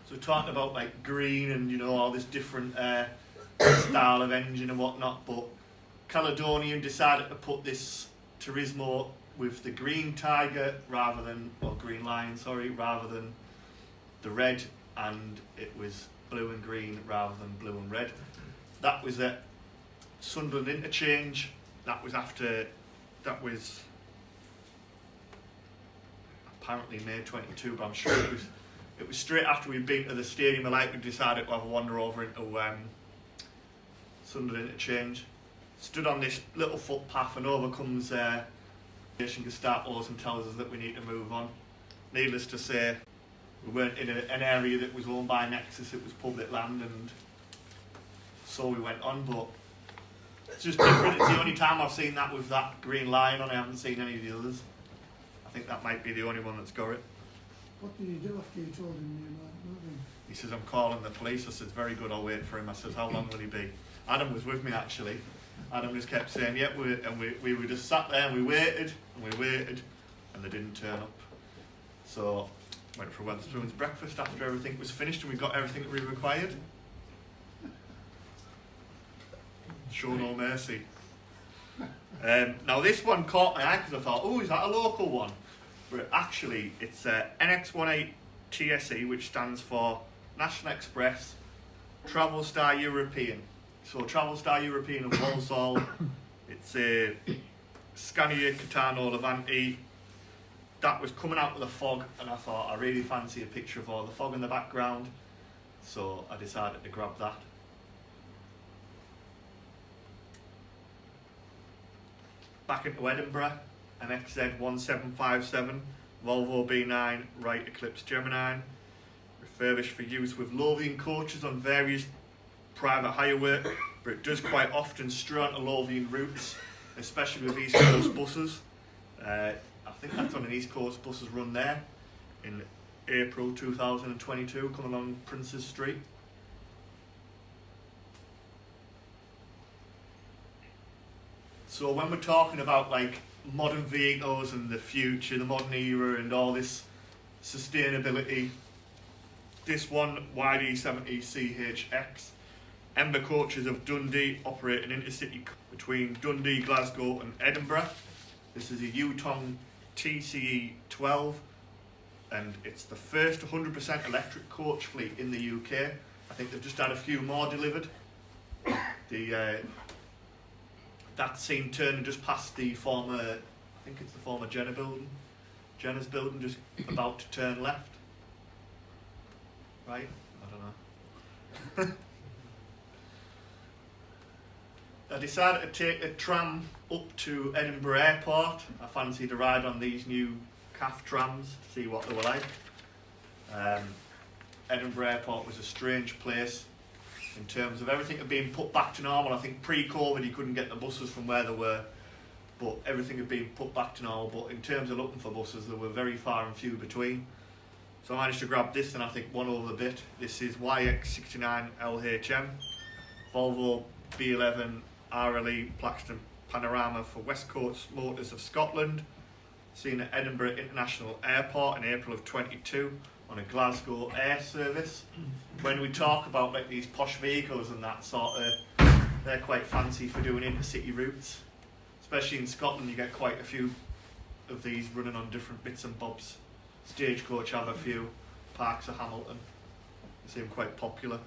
So talking about like green and you know all this different style of engine and whatnot, but Caledonian decided to put this Turismo with the green Tiger rather than, or green Lion, sorry, rather than the red, and it was blue and green rather than blue and red. That was at Sunderland Interchange. That was after, that was apparently May 22, but I'm sure it was straight after we'd been to the stadium. We decided to have a wander over into Sunderland Interchange. Stood on this little footpath, and over comes Gestapo's and tells us that we need to move on. Needless to say, we weren't in an area that was owned by Nexus, it was public land, and so we went on, but it's just different. It's the only time I've seen that with that green line on. I haven't seen any of the others. I think that might be the only one that's got it. What did you do after you told him you weren't moving? He says, I'm calling the police. I said, very good, I'll wait for him. I said, how long will he be? Adam was with me actually. Adam just kept saying, "Yep," we were just sat there and we waited and they didn't turn up. So went for Wetherspoon's breakfast after everything was finished and we got everything we required. Show no mercy. Now this one caught my eye because I thought, oh, is that a local one? But actually it's NX18 TSE, which stands for National Express Travel Star European. So Travel Star European of Walsall. It's a Scania Catano Levante. That was coming out with a fog, and I thought I really fancy a picture of all the fog in the background, so I decided to grab that. Back into Edinburgh, an XZ1757 Volvo B9 Wright Eclipse Gemini, refurbished for use with Lothian coaches on various private hire work, but it does quite often stray onto Lothian routes, especially with East Coast buses. I think that's on an East Coast buses run there in April 2022, coming along Princes Street. So when we're talking about like modern vehicles and the future, the modern era and all this sustainability, this one YD70CHX, Ember Coaches of Dundee operate an intercity between Dundee, Glasgow and Edinburgh. This is a Yutong TCE 12 and it's the first 100% electric coach fleet in the UK. I think they've just had a few more delivered. That's seen turning just past the former, I think it's the former Jenner building. Jenner's building, just about to turn left. Right? I don't know. I decided to take a tram up to Edinburgh Airport. I fancied a ride on these new CAF trams to see what they were like. Edinburgh Airport was a strange place in terms of everything had been put back to normal. I think pre-COVID you couldn't get the buses from where they were, but everything had been put back to normal. But in terms of looking for buses, they were very far and few between. So I managed to grab this and I think one over the bit. This is YX69 LHM, Volvo B11 RLE Plaxton Panorama for West Coast Motors of Scotland, seen at Edinburgh International Airport in April of 22 on a Glasgow air service. When we talk about like these posh vehicles and that sort of, they're quite fancy for doing intercity routes. Especially in Scotland you get quite a few of these running on different bits and bobs. Stagecoach have a few, Parks of Hamilton, they seem quite popular.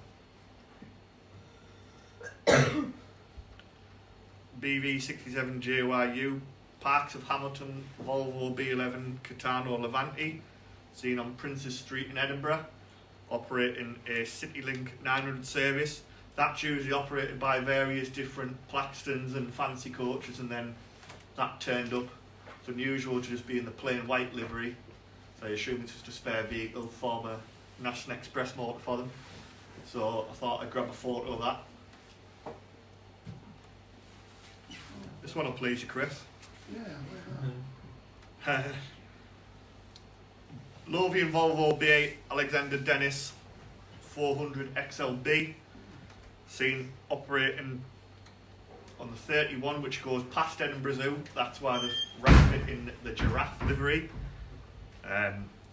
BV67JYU, Parks of Hamilton, Volvo B11 Catano Levante, seen on Princes Street in Edinburgh, operating a CityLink 900 service. That's usually operated by various different Plaxtons and fancy coaches, and then that turned up. It's unusual to just be in the plain white livery, so I assume it's just a spare vehicle, former National Express motor for them. So I thought I'd grab a photo of that. This one will please you, Chris. Yeah. Lothian Volvo B8 Alexander Dennis 400 XLB, seen operating on the 31, which goes past Edinburgh Zoo. That's why they've wrapped it in the giraffe livery.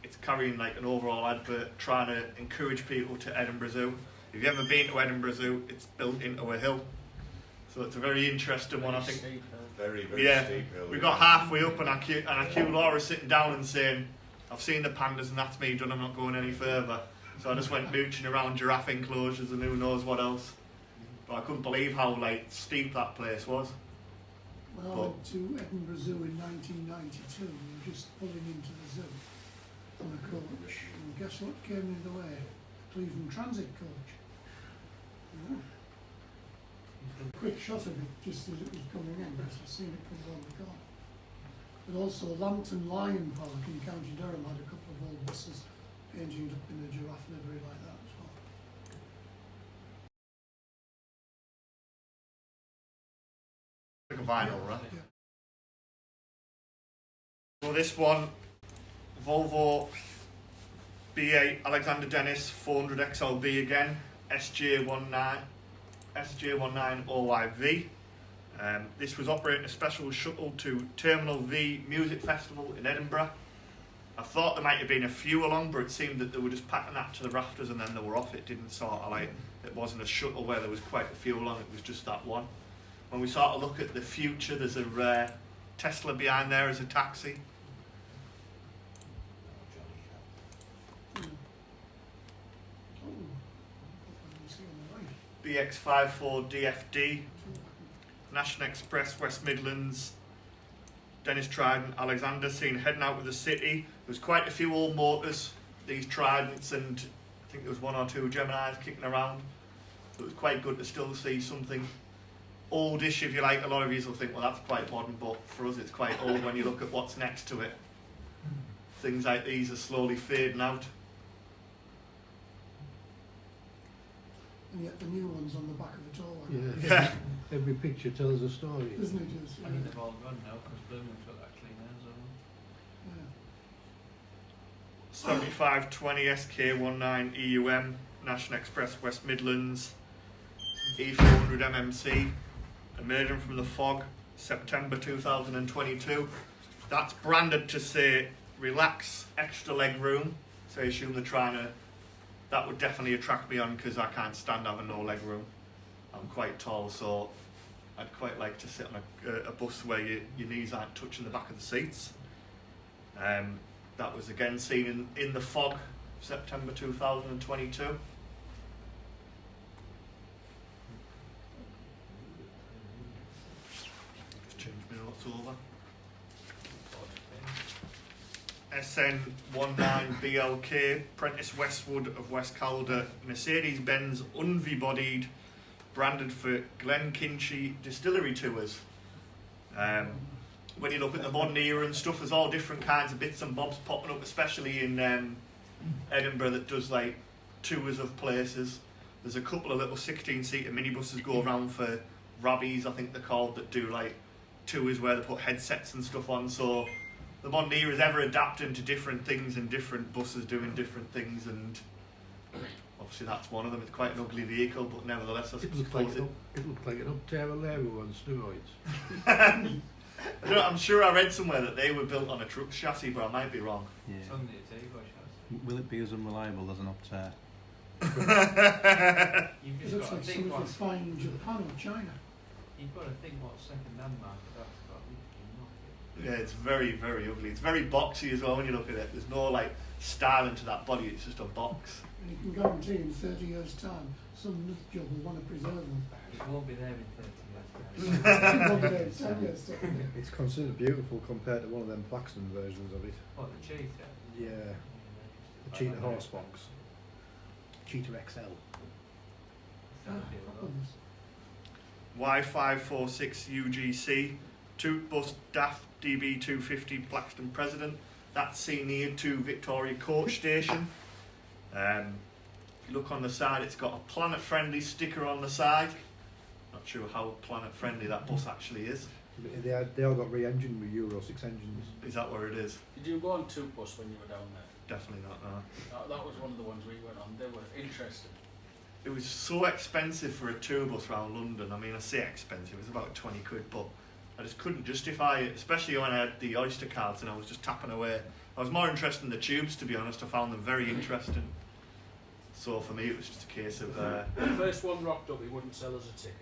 It's carrying like an overall advert trying to encourage people to Edinburgh Zoo. If you've ever been to Edinburgh Zoo, it's built into a hill. So it's a very interesting one, I think. Very yeah, steep hill. We got halfway up and I cue Laura sitting down and saying, I've seen the pandas and that's me done, I'm not going any further. So I just went mooching around giraffe enclosures and who knows what else. But I couldn't believe how like steep that place was. When I went to Edinburgh Zoo in 1992, we were just pulling into the zoo on a coach, and guess what came in the way? A Cleveland Transit coach. Yeah. A quick shot of it just as it was coming in, because I've seen it come around the corner. But also Lambton Lion Park in County Durham had a couple of old buses painted up in a giraffe livery like that as well. Like a vinyl, right? Yeah. So this one, Volvo B8 Alexander Dennis 400 XLB again, SJ19, SJ19OYV. This was operating a special shuttle to Terminal V Music Festival in Edinburgh. I thought there might have been a few along, but it seemed that they were just packing that to the rafters and then they were off. It didn't sort of like, it wasn't a shuttle where there was quite a few along, it was just that one. When we sort of look at the future, there's a Tesla behind there as a taxi. BX54DFD, National Express West Midlands, Dennis Trident, Alexander, seen heading out of the city. There was quite a few old motors, these Tridents, and I think there was one or two Geminis kicking around. So it was quite good to still see something oldish, if you like. A lot of you will think, well, that's quite modern, but for us it's quite old when you look at what's next to it. Things like these are slowly fading out. And yet the new one's on the back of it all. Yeah. Every picture tells a story. Isn't it just? I think they've all gone now because Blooming's got that clean air zone. Yeah. 7520 SK19 EUM, National Express West Midlands, E400 MMC, emerging from the fog, September 2022. That's branded to say relax, extra leg room. So I assume they're trying to, that would definitely attract me on because I can't stand having no leg room. I'm quite tall, so I'd quite like to sit on a bus where your knees aren't touching the back of the seats. That was again seen in the fog, September 2022. Just change my notes over. SN19BLK, Prentice Westwood of West Calder, Mercedes-Benz unvi-bodied, branded for Glenkinchie Distillery Tours. When you look at the modern era and stuff, there's all different kinds of bits and bobs popping up, especially in Edinburgh, that does like tours of places. There's a couple of little 16-seater minibuses go around for rabbies, I think they're called, that do like tours where they put headsets and stuff on. So the modern era is ever adapting to different things and different buses doing different things, and obviously that's one of them. It's quite an ugly vehicle, but nevertheless I It looked suppose like an Upterra Lero on steroids. I don't know, I'm sure I read somewhere that they were built on a truck chassis, but I might be wrong. Yeah. It's on the Tego chassis. Will it be as unreliable as an Optare? You've It just looks got like to think something what's, that's fine in Japan or China. you've got to think what second-hand market that's got. Yeah, it's very, very ugly. It's very boxy as well when you look at it. There's no like styling to that body, it's just a box. And you can guarantee in 30 years' time, some nut job will want to preserve them. It won't be there in 30 years. It won't be there in 10 years' time. It's considered beautiful compared to one of them Plaxton versions of it. What, the cheetah? Yeah, the Cheetah horse box. Cheetah XL. Y546 UGC, Toot Bus DAF DB250 Plaxton President. That's seen near to Victoria Coach Station. If you look on the side, it's got a planet friendly sticker on the side. Not sure how planet friendly that bus actually is. They all got re-engined with Euro 6 engines. Is that where it is? Did you go on Toot Bus when you were down there? Definitely not, no. That was one of the ones we went on. They were interesting. It was so expensive for a tour bus around London. I mean, I say expensive, it was about 20 quid, but I just couldn't justify it, especially when I had the Oyster cards and I was just tapping away. I was more interested in the tubes, to be honest. I found them very interesting. So for me, it was just a case of... The first one rocked up, he wouldn't sell us a ticket.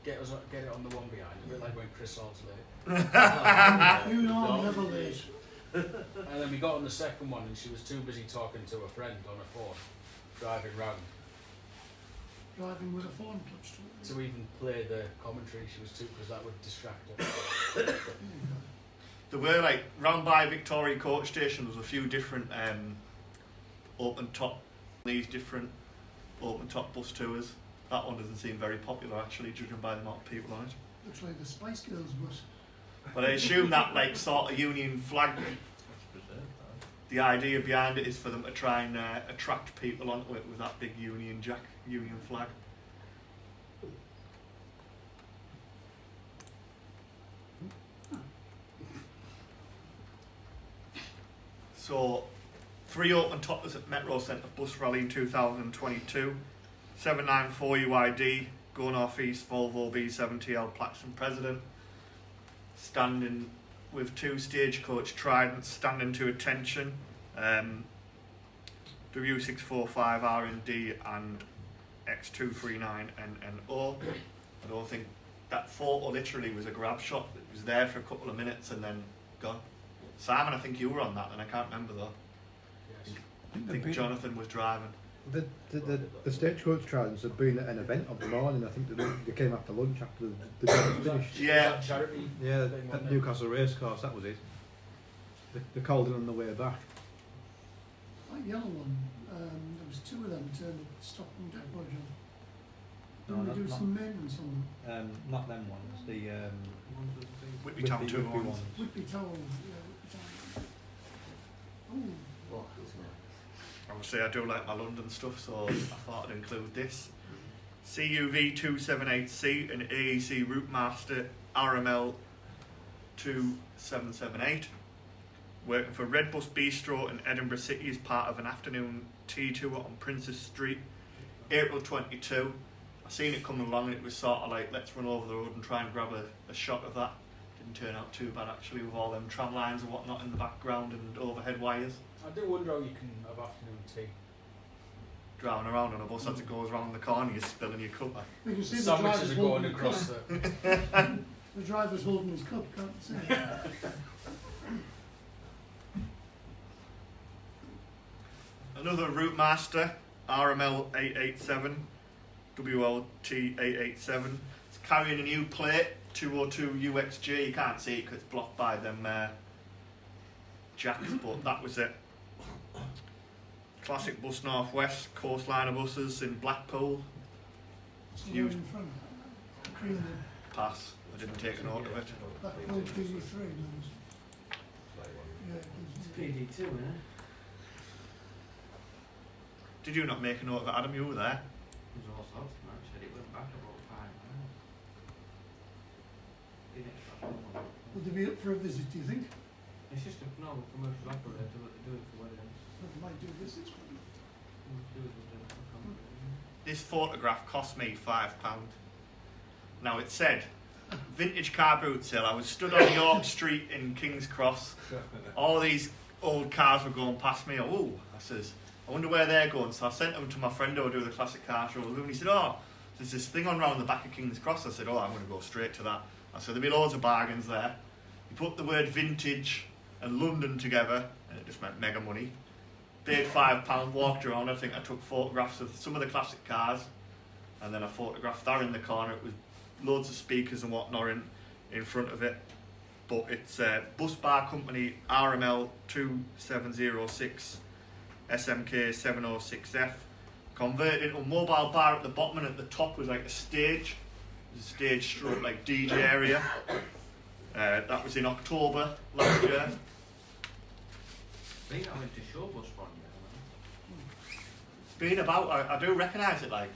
Get it on the one behind, a bit like when Chris Salt's late. You know I'm never late. And then we got on the second one and she was too busy talking to a friend on her phone, driving round. Driving with a phone clutch to it. To even play the commentary, she was too, because that would distract her. There were, like, round by Victoria Coach Station, there was a few different open top, these different open top bus tours. That one doesn't seem very popular, actually, judging by the amount of people on it. Looks like the Spice Girls bus. But I assume that, like, sort of Union flag, the idea behind it is for them to try and attract people onto it with that big Union flag. So, 3 open toppers at Metro Centre Bus Rally in 2022. 794 UID, going off east, Volvo B7TL Plaxton President, standing with 2 Stagecoach Tridents, standing to attention, W645 R&D and X239NNO. I don't think that photo literally was a grab shot. It was there for a couple of minutes and then gone. Simon, I think you were on that, and I can't remember though. I think Jonathan was driving. The Stagecoach Tridents had been at an event of the morning. I think they came after lunch after the job was finished. Yeah. Charity. Yeah, at Newcastle Racecourse, that was it. They called it on the way back. That yellow one, there was 2 of them turned up at Stockton Depot, John. No, Didn't not- we do not- some maintenance on them? Not them ones. The Whitby Town 2 ones. Whitby Tower, yeah, Whitby Tower. Ooh. Oh, isn't it? Obviously, I do like my London stuff, so I thought I'd include this. CUV 278C and AEC Routemaster RML 2778. Working for Red Bus Bistro in Edinburgh City as part of an afternoon tea tour on Princess Street, April 22. I seen it coming along and it was sort of like, let's run over the road and try and grab a shot of that. Didn't turn out too bad actually, with all them tram lines and whatnot in the background and overhead wires. I do wonder how you can have afternoon tea. Driving around on a bus as it goes around the corner, you're spilling your cup. You can see the Sandwiches driver's are going holding across the the... cup. The driver's holding his cup, can't you see? Another Routemaster RML 887, WLT 887. It's carrying a new plate, 202 UXG. You can't see it because it's blocked by them jacks, but that was it. Classic Bus Northwest, coastliner buses in Blackpool. It's the one Used in front. Cream, pass. I didn't take a note of it. that old PG3 knows. Yeah, It's PD2, isn't it? Did you not make a note of it, Adam? You were there. It was all sorts, man. Said it went back about 5 miles. The next one. would they be up for a visit, do you think? It's just a normal commercial operator that they do it for weddings. But they might do visits. This photograph cost me £5. Now it said, vintage car boot sale. I was stood on York Street in King's Cross. All these old cars were going past me. Oh, I says, I wonder where they're going. So I sent them to my friend who would do the classic car show. And he said, oh, there's this thing on round the back of King's Cross. I said, oh, I'm going to go straight to that. I said, there'll be loads of bargains there. You put the word vintage and London together, and it just meant mega money. Paid £5, walked around. I think I took photographs of some of the classic cars, and then I photographed that in the corner. It was loads of speakers and whatnot in front of it. But it's Bus Bar Company RML 2706 SMK 706F. Converted into a mobile bar at the bottom, and at the top was like a stage. It was a stage stroke like DJ area. That was in October last year. I think I went to show bus one year. It's been about, I do recognise it like.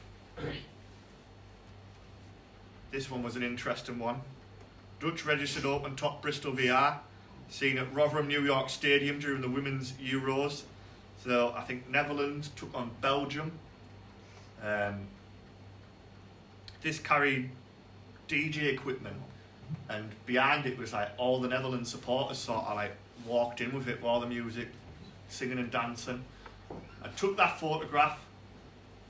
This one was an interesting one. Dutch registered open top Bristol VR, seen at Rotherham New York Stadium during the Women's Euros. So I think Netherlands took on Belgium. This carried DJ equipment, and behind it was like all the Netherlands supporters sort of like walked in with it with all the music, singing and dancing. I took that photograph.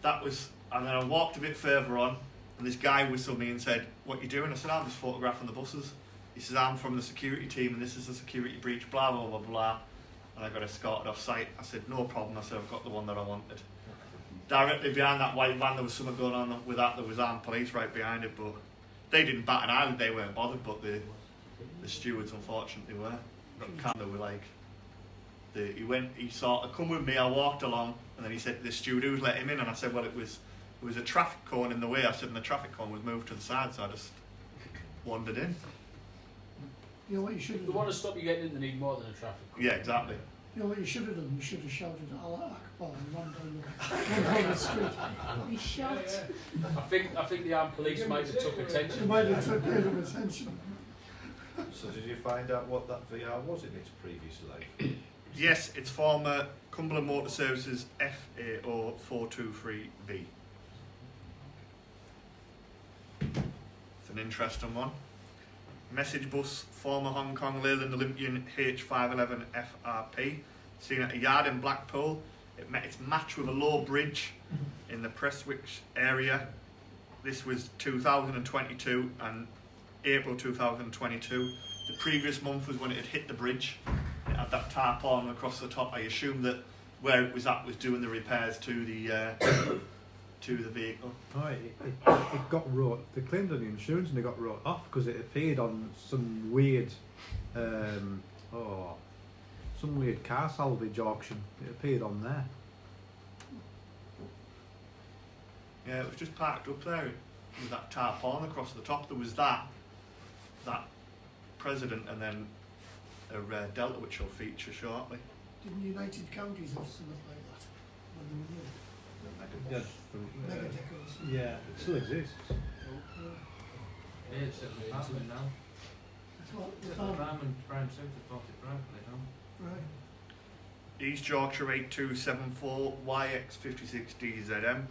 And then I walked a bit further on, and this guy whistled me and said, "What you doing?" I said, "I'm just photographing the buses." He says, "I'm from the security team, and this is a security breach, blah blah blah blah." And I got escorted off site. I said, "No problem." I said, "I've got the one that I wanted." Directly behind that white van, there was something going on with that. There was armed police right behind it, but they didn't bat an eye. They weren't bothered, but the stewards unfortunately were. They were like, he sort of come with me. I walked along, and then he said to the steward who's let him in, and I said, "Well, it was a traffic cone in the way." I said, and the traffic cone was moved to the side, so I just wandered in. You know what you should have If they done? want to stop you getting in, they need more than a traffic cone. Yeah, exactly. You know what you should have done? You should have shouted Allah Akbar and run down the street. He shot. I think the armed police might have took attention. You might have took bit of attention. So did you find out what that VR was in its previous life? Yes, it's former Cumberland Motor Services FAO 423B. an interesting one. Message bus, former Hong Kong Leyland Olympian H511 FRP, seen at a yard in Blackpool. It met its match with a low bridge in the Prestwich area. This was 2022 and April 2022. The previous month was when it had hit the bridge. It had that tarpaulin across the top. I assume that where it was at was doing the repairs to the vehicle. Oh, it got wrote. They claimed on the insurance and they got wrote off because it appeared on some weird, some weird car salvage auction. It appeared on there. Yeah, it was just parked up there with that tarpaulin across the top. There was that president, and then a Delta, which will feature shortly. Didn't United Counties have something like that when they were new? Mega Decos. Yeah, it still exists. Yeah, it's at the apartment now. That's what It's the at the farm. farm and Brown South have bought it privately now. Right. East Yorkshire 8274 YX56DZM,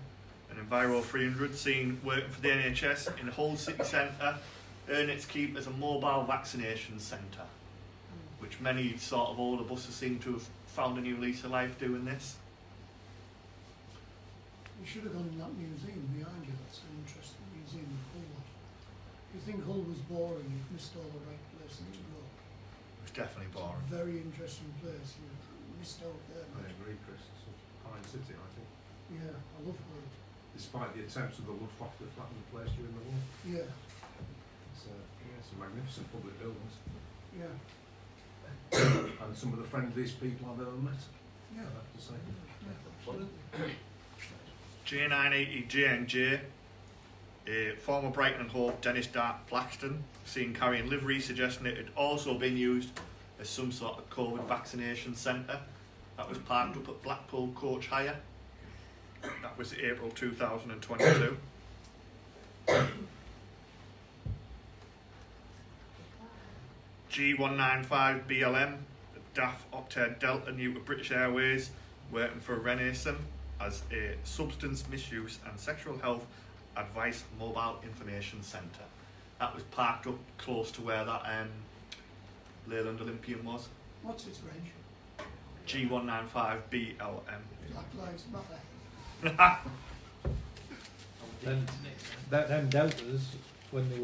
an Enviro 300, seen working for the NHS in Hull City Centre, earn its keep as a mobile vaccination centre, which many sort of older buses seem to have found a new lease of life doing this. You should have gone in that museum behind you. That's an interesting museum of Hull. If you think Hull was boring, you've missed all the right places to go. It was definitely It's boring. a very interesting place. You missed out there. I mate. agree, Chris. It's a fine city, I think. Yeah, I love Hull. Despite the attempts of the Luftwaffe to flatten the place during the war. Yeah, It's some magnificent public buildings. yeah, And some of the friendliest people I've ever met, yeah. I have to say. Yeah. J980 JNJ, former Brighton and Hove Dennis Dart Blackstone, seen carrying livery, suggesting it had also been used as some sort of COVID vaccination centre. That was parked up at Blackpool Coach Hire. That was April 2022. G195 BLM, DAF Octet Delta, new to British Airways, working for Renaissance as a substance misuse and sexual health advice mobile information centre. That was parked up close to where that Leyland Olympian was. What's its range? G195 BLM. Black Lives Matter. Then them deltas, when they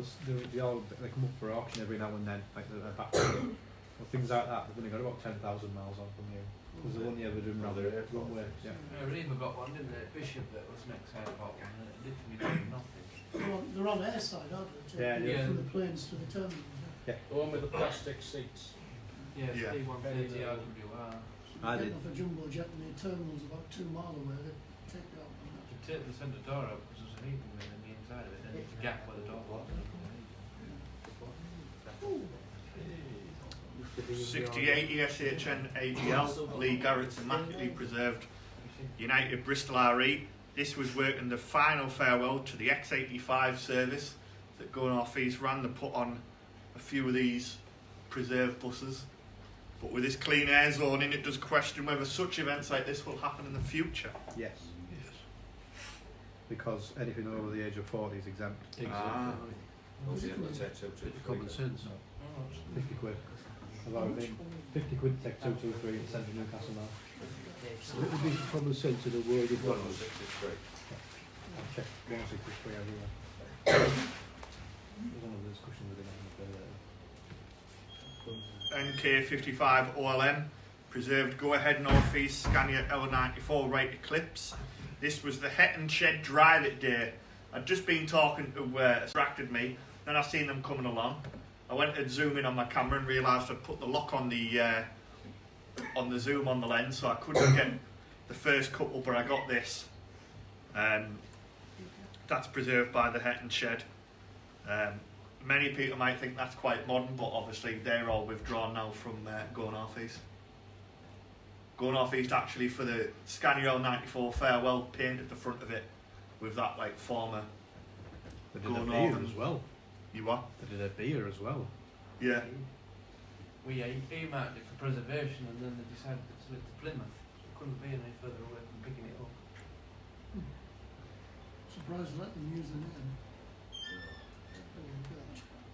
all they come up for auction every now and then, like the battery or things like that. They've only got about 10,000 miles on from you. Because they've only ever done rather runway. Yeah. Yeah, Reva got one, didn't they? Bishop that was next airport one, and it literally did nothing. They're on airside, aren't they? Yeah, yeah. From the planes to the terminals. Yeah. The one with the plastic seats. Yeah, Yeah. C-130 RWR. I Getting did. off a jumbo jet and the terminal's about 2 miles away. They take you out on that. To take the centre door out because there's a heating room in the inside of it, and it's a gap where the door was. 6080 SHN AGL, Lee Garrett's immaculately preserved United Bristol RE. This was working the final farewell to the X85 service that Going Off East ran. They put on a few of these preserved buses. But with this clean air zoning, it does question whether such events like this will happen in the future. Yes. Because anything over the age of 40 is exempt. Ah. Common sense. 50 quid. I've already been 50 quid to take 223 and send to Newcastle now. A little bit of common sense in the world of models. I'll check 163 everywhere. There's one of the discussions we're going to have NK55 OLM, preserved go-ahead north-east Scania L94 right Eclipse. This was the Het and Shed Drive It day. I'd just been talking to distracted me, then I seen them coming along. I went to zoom in on my camera and realised I'd put the lock on the zoom on the lens, so I couldn't get the first couple, but I got this. That's preserved by the Het and Shed. Many people might think that's quite modern, but obviously they're all withdrawn now from Going Off East. Going Off East actually for the Scania L94 farewell painted the front of it with that like former They did Going a beer Off as well. You what? They did a beer as well. Yeah. We earmarked it for preservation, and then they decided to split to Plymouth. So it couldn't be any further away from picking it up. Surprised to let them use the name. There you go.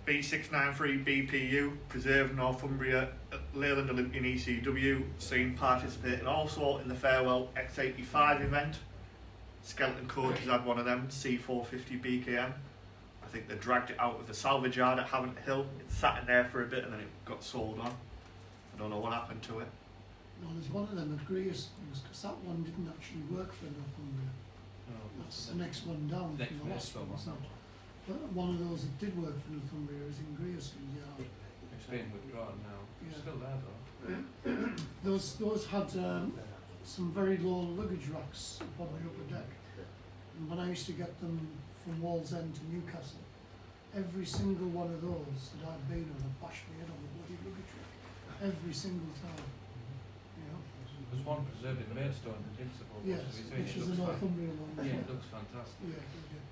B693 BPU, Preserve Northumbria, Leyland Olympian ECW, seen participating also in the Farewell X85 event. Skeleton Coaches had one of them, C450 BKM. I think they dragged it out of the salvage yard at Havant Hill. It sat in there for a bit and then it got sold on. I don't know what happened to it. No, there's one of them at Greystons, because that one didn't actually work for Northumbria. That's the next one down Next from the last one, wasn't wasn't it? But one of those that did work for Northumbria is in Greystons, yeah. It's been withdrawn now. Yeah. It's still there though. Those had some very low luggage racks upon the upper deck. And when I used to get them from Wallsend to Newcastle, every single one of those that I'd been on had bashed me head on the bloody luggage rack. Every single time. You know? There's one preserved in Maidstone in Principle. Yes, which is a Northumbrian one. Yeah, it looks fantastic. Yeah, it did, yeah.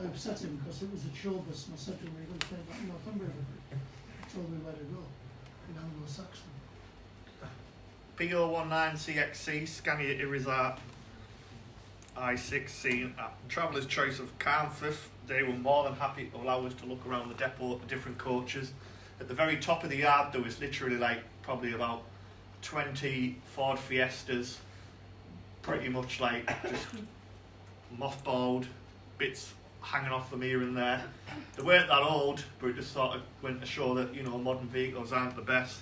I upset him because it was a show bus and I said to him, "You're going to take that Northumbria with me." He told me where to go, in Anglo-Saxon. PO19CXC, Scania Irizar I6 seen at Traveller's Choice of Carnforth. They were more than happy to allow us to look around the depot at the different coaches. At the very top of the yard there was literally like probably about 20 Ford Fiestas, pretty much like just mothballed, bits hanging off them here and there. They weren't that old, but it just sort of went to show that, you know, modern vehicles aren't the best.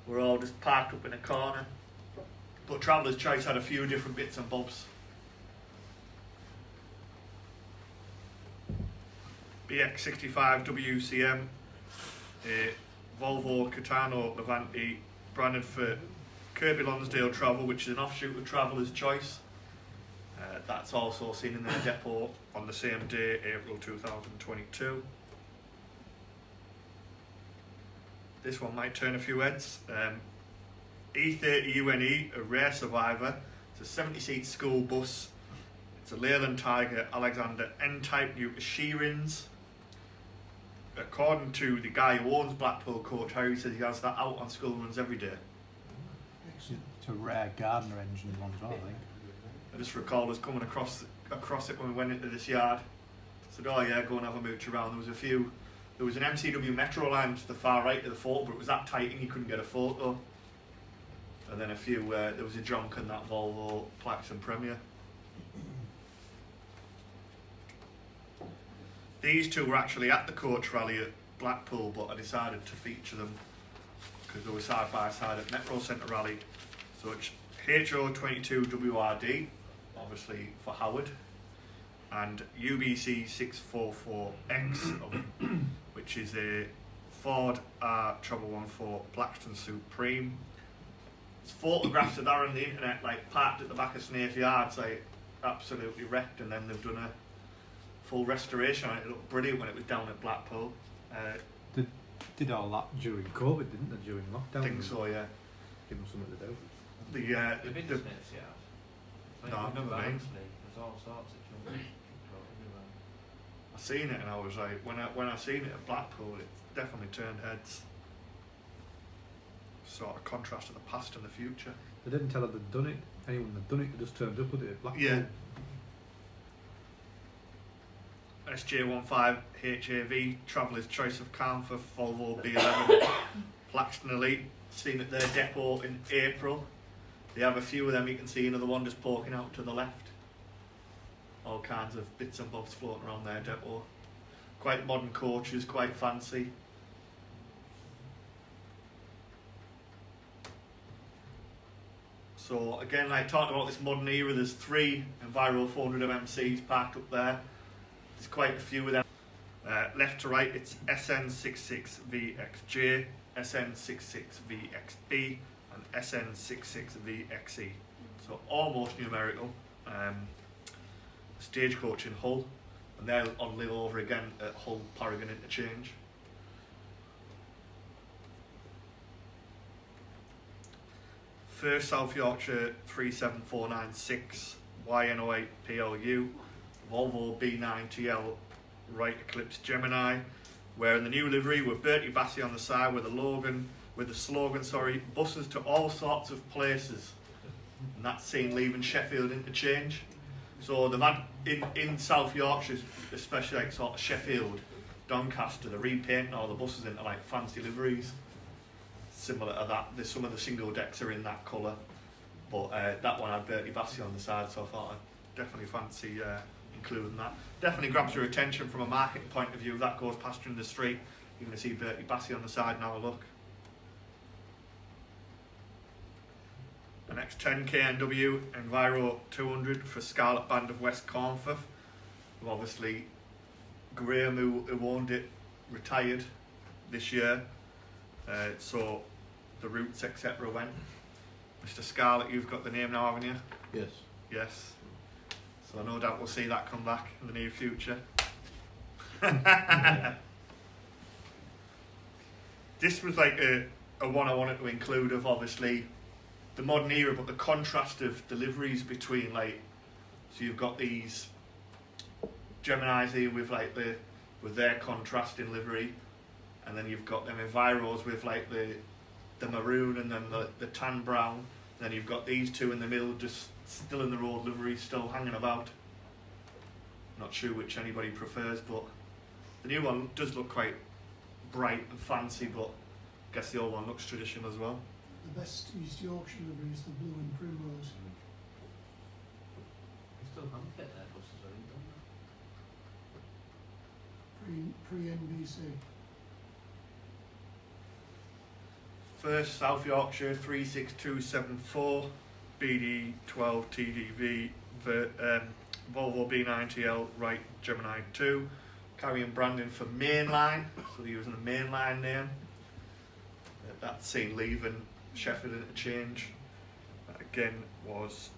We're all just parked up in a corner. But Traveller's Choice had a few different bits and bobs. BX65 WCM, Volvo Catano Levante, branded for Kirby Lonsdale Travel, which is an offshoot of Traveller's Choice. That's also seen in their depot on the same day, April 2022. This one might turn a few heads. E30 UNE, a rare survivor. It's a 70-seat school bus. It's a Leyland Tiger Alexander N-type new to Sheerins. According to the guy who owns Blackpool Coach, Harry says he has that out on school runs every day. It's a rare Gardner engine one as well, I think. I just recall us coming across it when we went into this yard. I said, oh yeah, go and have a mooch around. There was an MCW Metro line to the far right of the photo, but it was that tight and you couldn't get a photo. And then there was a Jonk and that Volvo Plaxton Premier. These two were actually at the coach rally at Blackpool, but I decided to feature them because they were side by side at Metro Centre Rally. So it's HO22WRD, obviously for Howard, and UBC644X, which is a Ford R14 Plaxton Supreme. It's photographs of that on the internet, like parked at the back of Snaith Yards, like absolutely wrecked, and then they've done a full restoration on it. It looked brilliant when it was down at Blackpool. Did all that during COVID, didn't they? During lockdown. I think so, yeah. Give them something to do. The business, yeah. No, I've never been. There's all sorts of junk everywhere. I seen it and I was like, when I seen it at Blackpool, it definitely turned heads. Sort of contrast to the past and the future. They didn't tell her they'd done it. Anyone that done it, they just turned up with it at Blackpool. Yeah. SJ15 HAV, Traveller's Choice of Carnforth, Volvo B11, Plaxton Elite, seen at their depot in April. They have a few of them, you can see another one just poking out to the left. All kinds of bits and bobs floating around their depot. Quite modern coaches, quite fancy. So again, like talking about this modern era, there's 3 Enviro 400 MCs parked up there. There's quite a few of them. Left to right, it's SN66VXJ, SN66VXB, and SN66VXE. So almost numerical. Stagecoach in Hull, and they'll live over again at Hull Paragon Interchange. First South Yorkshire 37496 YN08 PLU, Volvo B9TL Right Eclipse Gemini, wearing the new livery with Bertie Bassey on the side with the slogan, buses to all sorts of places, and that's seen leaving Sheffield Interchange. So they've had in South Yorkshire, especially like sort of Sheffield, Doncaster, they're repainting all the buses into like fancy liveries, similar to that. There's some of the single decks are in that colour, but that one had Bertie Bassey on the side, so I thought I'd definitely fancy including that. Definitely grabs your attention from a marketing point of view. If that goes past you in the street, you're going to see Bertie Bassey on the side and have a look. The next 10 KNW Enviro 200 for Scarlet Band of West Cornforth, who obviously Graham, who owned it, retired this year, so the routes etc. went. Mr. Scarlett, you've got the name now, haven't you? Yes. Yes. So no doubt we'll see that come back in the near future. This was like a one I wanted to include of obviously the modern era, but the contrast of deliveries between like, so you've got these Geminis here with like with their contrasting livery, and then you've got them Enviros with like the maroon and then the tan brown. Then you've got these two in the middle, just still in their old livery, still hanging about. Not sure which anybody prefers, but the new one does look quite bright and fancy, but I guess the old one looks traditional as well. The best East Yorkshire livery is the blue and primrose. You still haven't fit their buses, I think, Pre-NBC. First, South Yorkshire 36274 BD 12 TDV Volvo B90L Wright Gemini 2, carrying branding for Mainline, so they're using a Mainline name. That's seen leaving Sheffield Interchange. That again was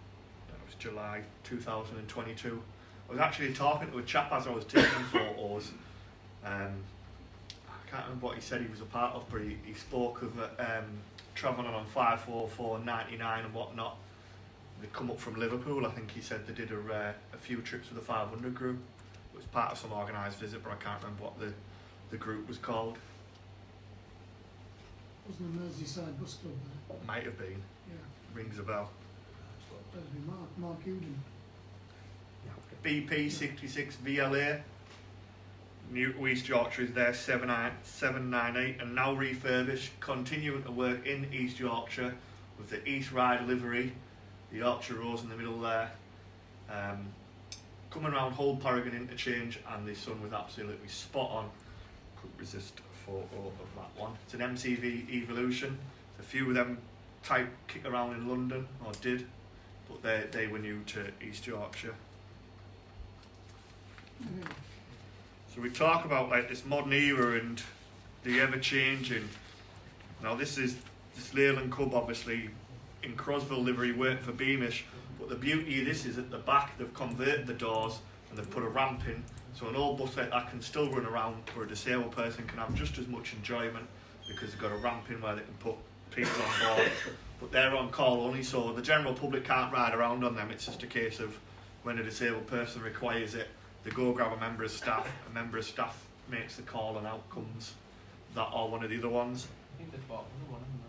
July 2022. I was actually talking to a chap as I was taking photos. I can't remember what he said he was a part of, but he spoke of travelling on 544, 99 and whatnot. They come up from Liverpool. I think he said they did a few trips with the 500 group. It was part of some organised visit, but I can't remember what the group was called. Wasn't a Merseyside bus club there? Might have been. Yeah. Rings a bell. That'd be Mark Uden. BP 66 VLA. New to East Yorkshire is there, 798, and now refurbished, continuing to work in East Yorkshire with the East Ride livery, the Yorkshire Rose in the middle there. Coming around Hull Paragon Interchange, and the sun was absolutely spot on. Couldn't resist a photo of that one. It's an MCV Evolution. There's a few of them type kick around in London, or did, but they were new to East Yorkshire. So we talk about like this modern era and the ever changing. Now this is this Leyland Cub obviously in Crosville livery working for Beamish, but the beauty of this is at the back they've converted the doors and they've put a ramp in, so an old bus like that can still run around where a disabled person can have just as much enjoyment because they've got a ramp in where they can put people on board. But they're on call only, so the general public can't ride around on them. It's just a case of when a disabled person requires it, they go grab a member of staff makes the call and out comes that or one of the other ones. I think they've bought another one, haven't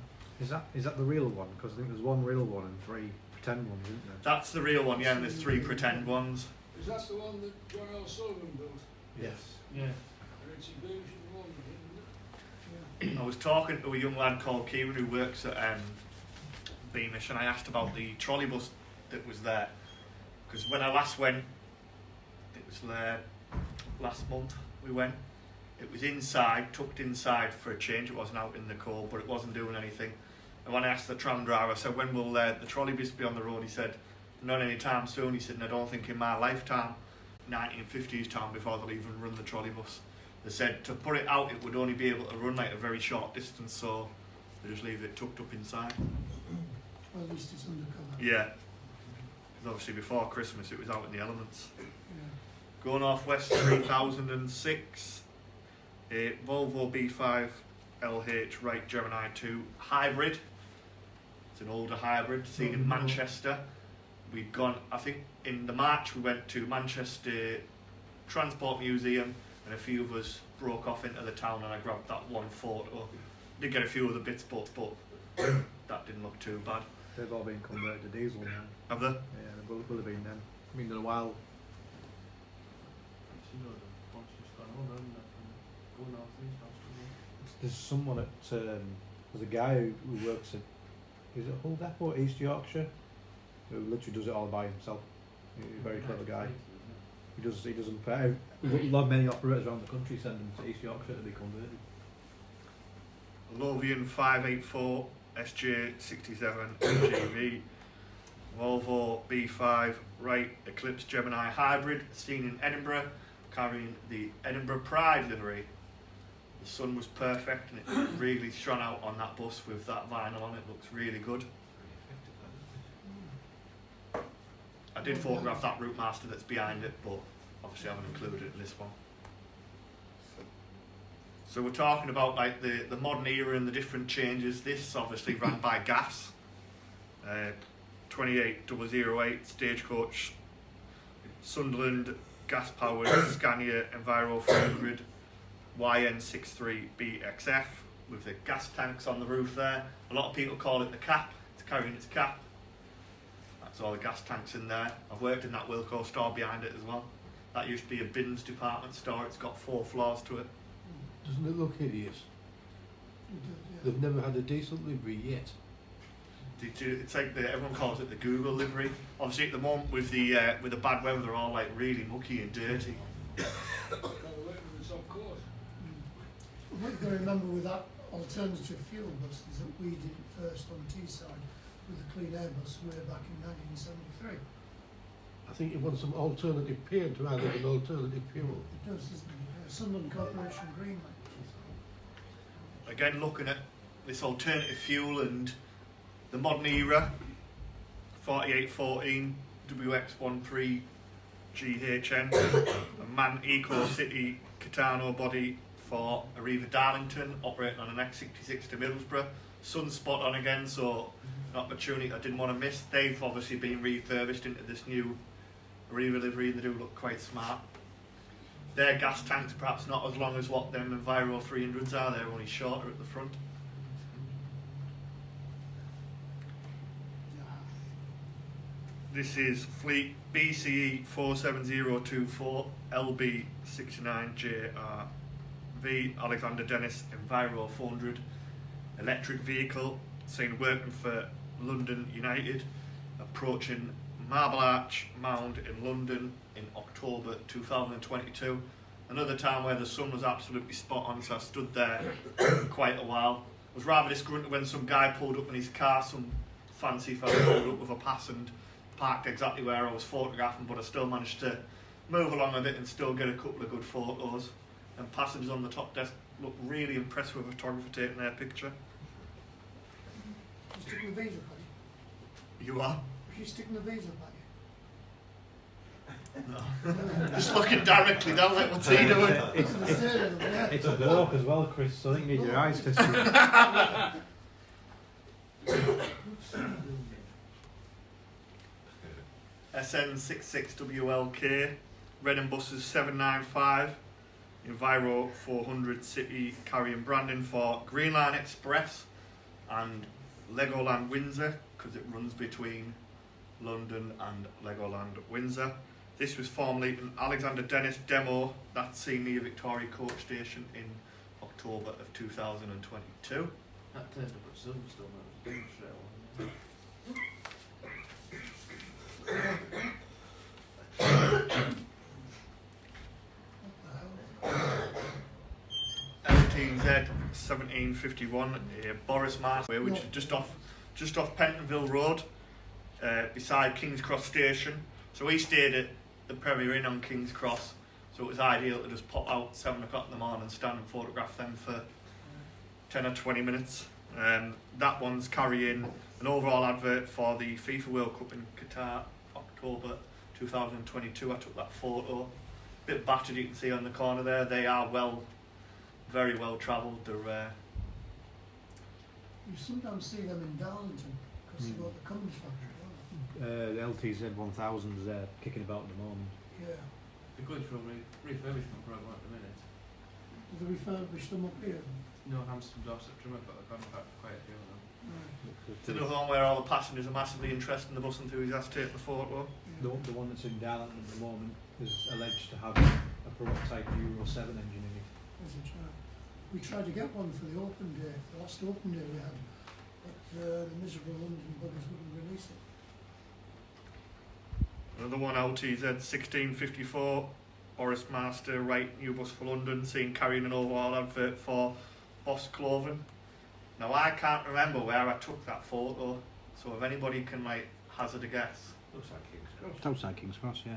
they? Is that the real one? Because I think there's one real one and 3 pretend ones, isn't there? That's the real one, yeah, and there's 3 pretend ones. Is that the one that John L. Sullivan built? Yes. Yeah. Richie Beamish in London, isn't it? I was talking to a young lad called Kieran who works at Beamish, and I asked about the trolley bus that was there, because when I last went, it was there last month we went, it was inside, tucked inside for a change. It wasn't out in the cold, but it wasn't doing anything. And when I asked the tram driver, I said, when will the trolley bus be on the road? He said, not any time soon. He said, and I don't think in my lifetime, 1950s time, before they'll even run the trolley bus. They said to put it out, it would only be able to run like a very short distance, so they just leave it tucked up inside. Well, at least it's undercover. Yeah, because obviously before Christmas it was out in the elements. Yeah. Going off West 3006, a Volvo B5 LH Wright Gemini 2 hybrid. It's an older hybrid, seen in Manchester. We'd gone, I think in the March we went to Manchester Transport Museum, and a few of us broke off into the town and I grabbed that one photo. Did get a few other bits, but that didn't look too bad. They've all been converted to diesel now. Have they? Yeah, they will have been then. I mean, in a while. There's someone at there's a guy who works at, is it Hull Depot, East Yorkshire, who literally does it all by himself. He's a very clever guy. He doesn't pay. Many operators around the country send them to East Yorkshire to be converted. Lovian 584 SJ67 MGV, Volvo B5 Wright Eclipse Gemini Hybrid, seen in Edinburgh, carrying the Edinburgh Pride livery. The sun was perfect and it really shone out on that bus with that vinyl on it. Looks really good. I did photograph that route master that's behind it, but obviously I haven't included it in this one. So we're talking about like the modern era and the different changes. This obviously ran by gas. 28008 Stagecoach, Sunderland, gas powered Scania Enviro 400 YN63BXF with the gas tanks on the roof there. A lot of people call it the cap. It's carrying its cap. That's all the gas tanks in there. I've worked in that Wilco store behind it as well. That used to be a bins department store. It's got 4 floors to it. Doesn't it look hideous? It does, yeah. They've never had a decent livery yet. It's like everyone calls it the Google livery. Obviously at the moment with the bad weather they're all like really mucky and dirty. What you've got to remember with that alternative fuel bus is that we did it first on Teesside with the Clean Air bus way back in 1973. I think you want some alternative paint rather than alternative fuel. It does, doesn't it? Sunderland Corporation Green Light. Again, looking at this alternative fuel and the modern era, 4814 WX13 GHN, a MAN Eco City Catano body for Arriva Darlington, operating on an X66 to Middlesbrough. Sun's spot on again, so an opportunity I didn't want to miss. They've obviously been refurbished into this new Arriva livery and they do look quite smart. Their gas tanks perhaps not as long as what them Enviro 300s are, they're only shorter at the front. This is Fleet BCE 47024 LB69JRV Alexander Dennis Enviro 400 electric vehicle, seen working for London United, approaching Marble Arch Mound in London in October 2022. Another time where the sun was absolutely spot on, so I stood there for quite a while. I was rather disgruntled when some guy pulled up in his car, some fancy fellow pulled up with a pass and parked exactly where I was photographing, but I still managed to move along a bit and still get a couple of good photos. And passengers on the top desk looked really impressed with a photographer taking their picture. You sticking the visa pack? You are? Are you sticking the visa pack? No. Just looking directly down like what's he doing? It's a walk as well, Chris, so I think you need your eyes tested. SN66WLK, Reading buses 795, Enviro 400 City carrying branding for Green Line Express and Legoland Windsor, because it runs between London and Legoland Windsor. This was formerly an Alexander Dennis demo that's seen near Victoria Coach Station in October of 2022. That turned up at Silverstone, that was a big trail. LTZ 1751, Boris Master, which is just off Pentonville Road, beside King's Cross Station. So we stayed at the Premier Inn on King's Cross, so it was ideal to just pop out 7 o'clock in the morning and stand and photograph them for 10 or 20 minutes. That one's carrying an overall advert for the FIFA World Cup in Qatar, October 2022. I took that photo. Bit battered, you can see on the corner there. They are very well travelled. They're You sometimes see them in Darlington because they've got the Cummins factory. The LTZ 1000 is kicking about at the moment. Yeah. They're going through a refurbishment programme at the minute. Do they refurbish them up here? No, Hampstead, Dorset, Trimmer got the contract for quite a few of them. It's another one where all the passengers are massively interested in the bus enthusiasts taking the photo. The one that's in Darlington at the moment is alleged to have a prototype Euro 7 engine in it. Is it, We tried to get one for the open day, the last open day we had, but the miserable London buggers wouldn't release it. Another one, LTZ 1654, Boris Master, right, new bus for London, seen carrying an overall advert for Boss Clothing. Now I can't remember where I took that photo, so if anybody can like hazard a guess. Looks like King's Cross. It's outside King's Cross, yeah.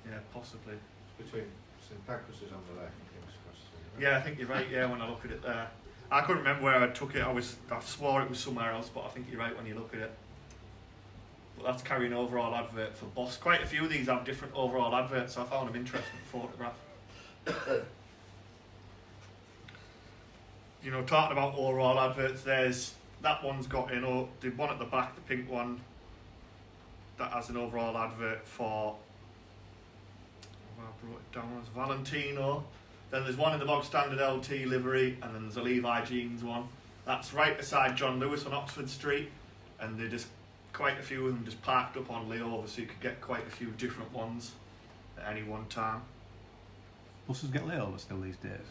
Yeah, possibly. It's between St Pancras is on the left and King's Cross is on the right. Yeah, I think you're right, yeah, when I look at it there. I couldn't remember where I took it, I swore it was somewhere else, but I think you're right when you look at it. But that's carrying overall advert for Boss. Quite a few of these have different overall adverts, so I found them interesting photograph. You know, talking about overall adverts, there's that one's got the one at the back, the pink one, that has an overall advert for, I brought it down as Valentino. Then there's one in the bog standard LT livery, and then there's a Levi Jeans one. That's right beside John Lewis on Oxford Street, and they just quite a few of them just parked up on layover, so you could get quite a few different ones at any one time. Buses get layover still these days.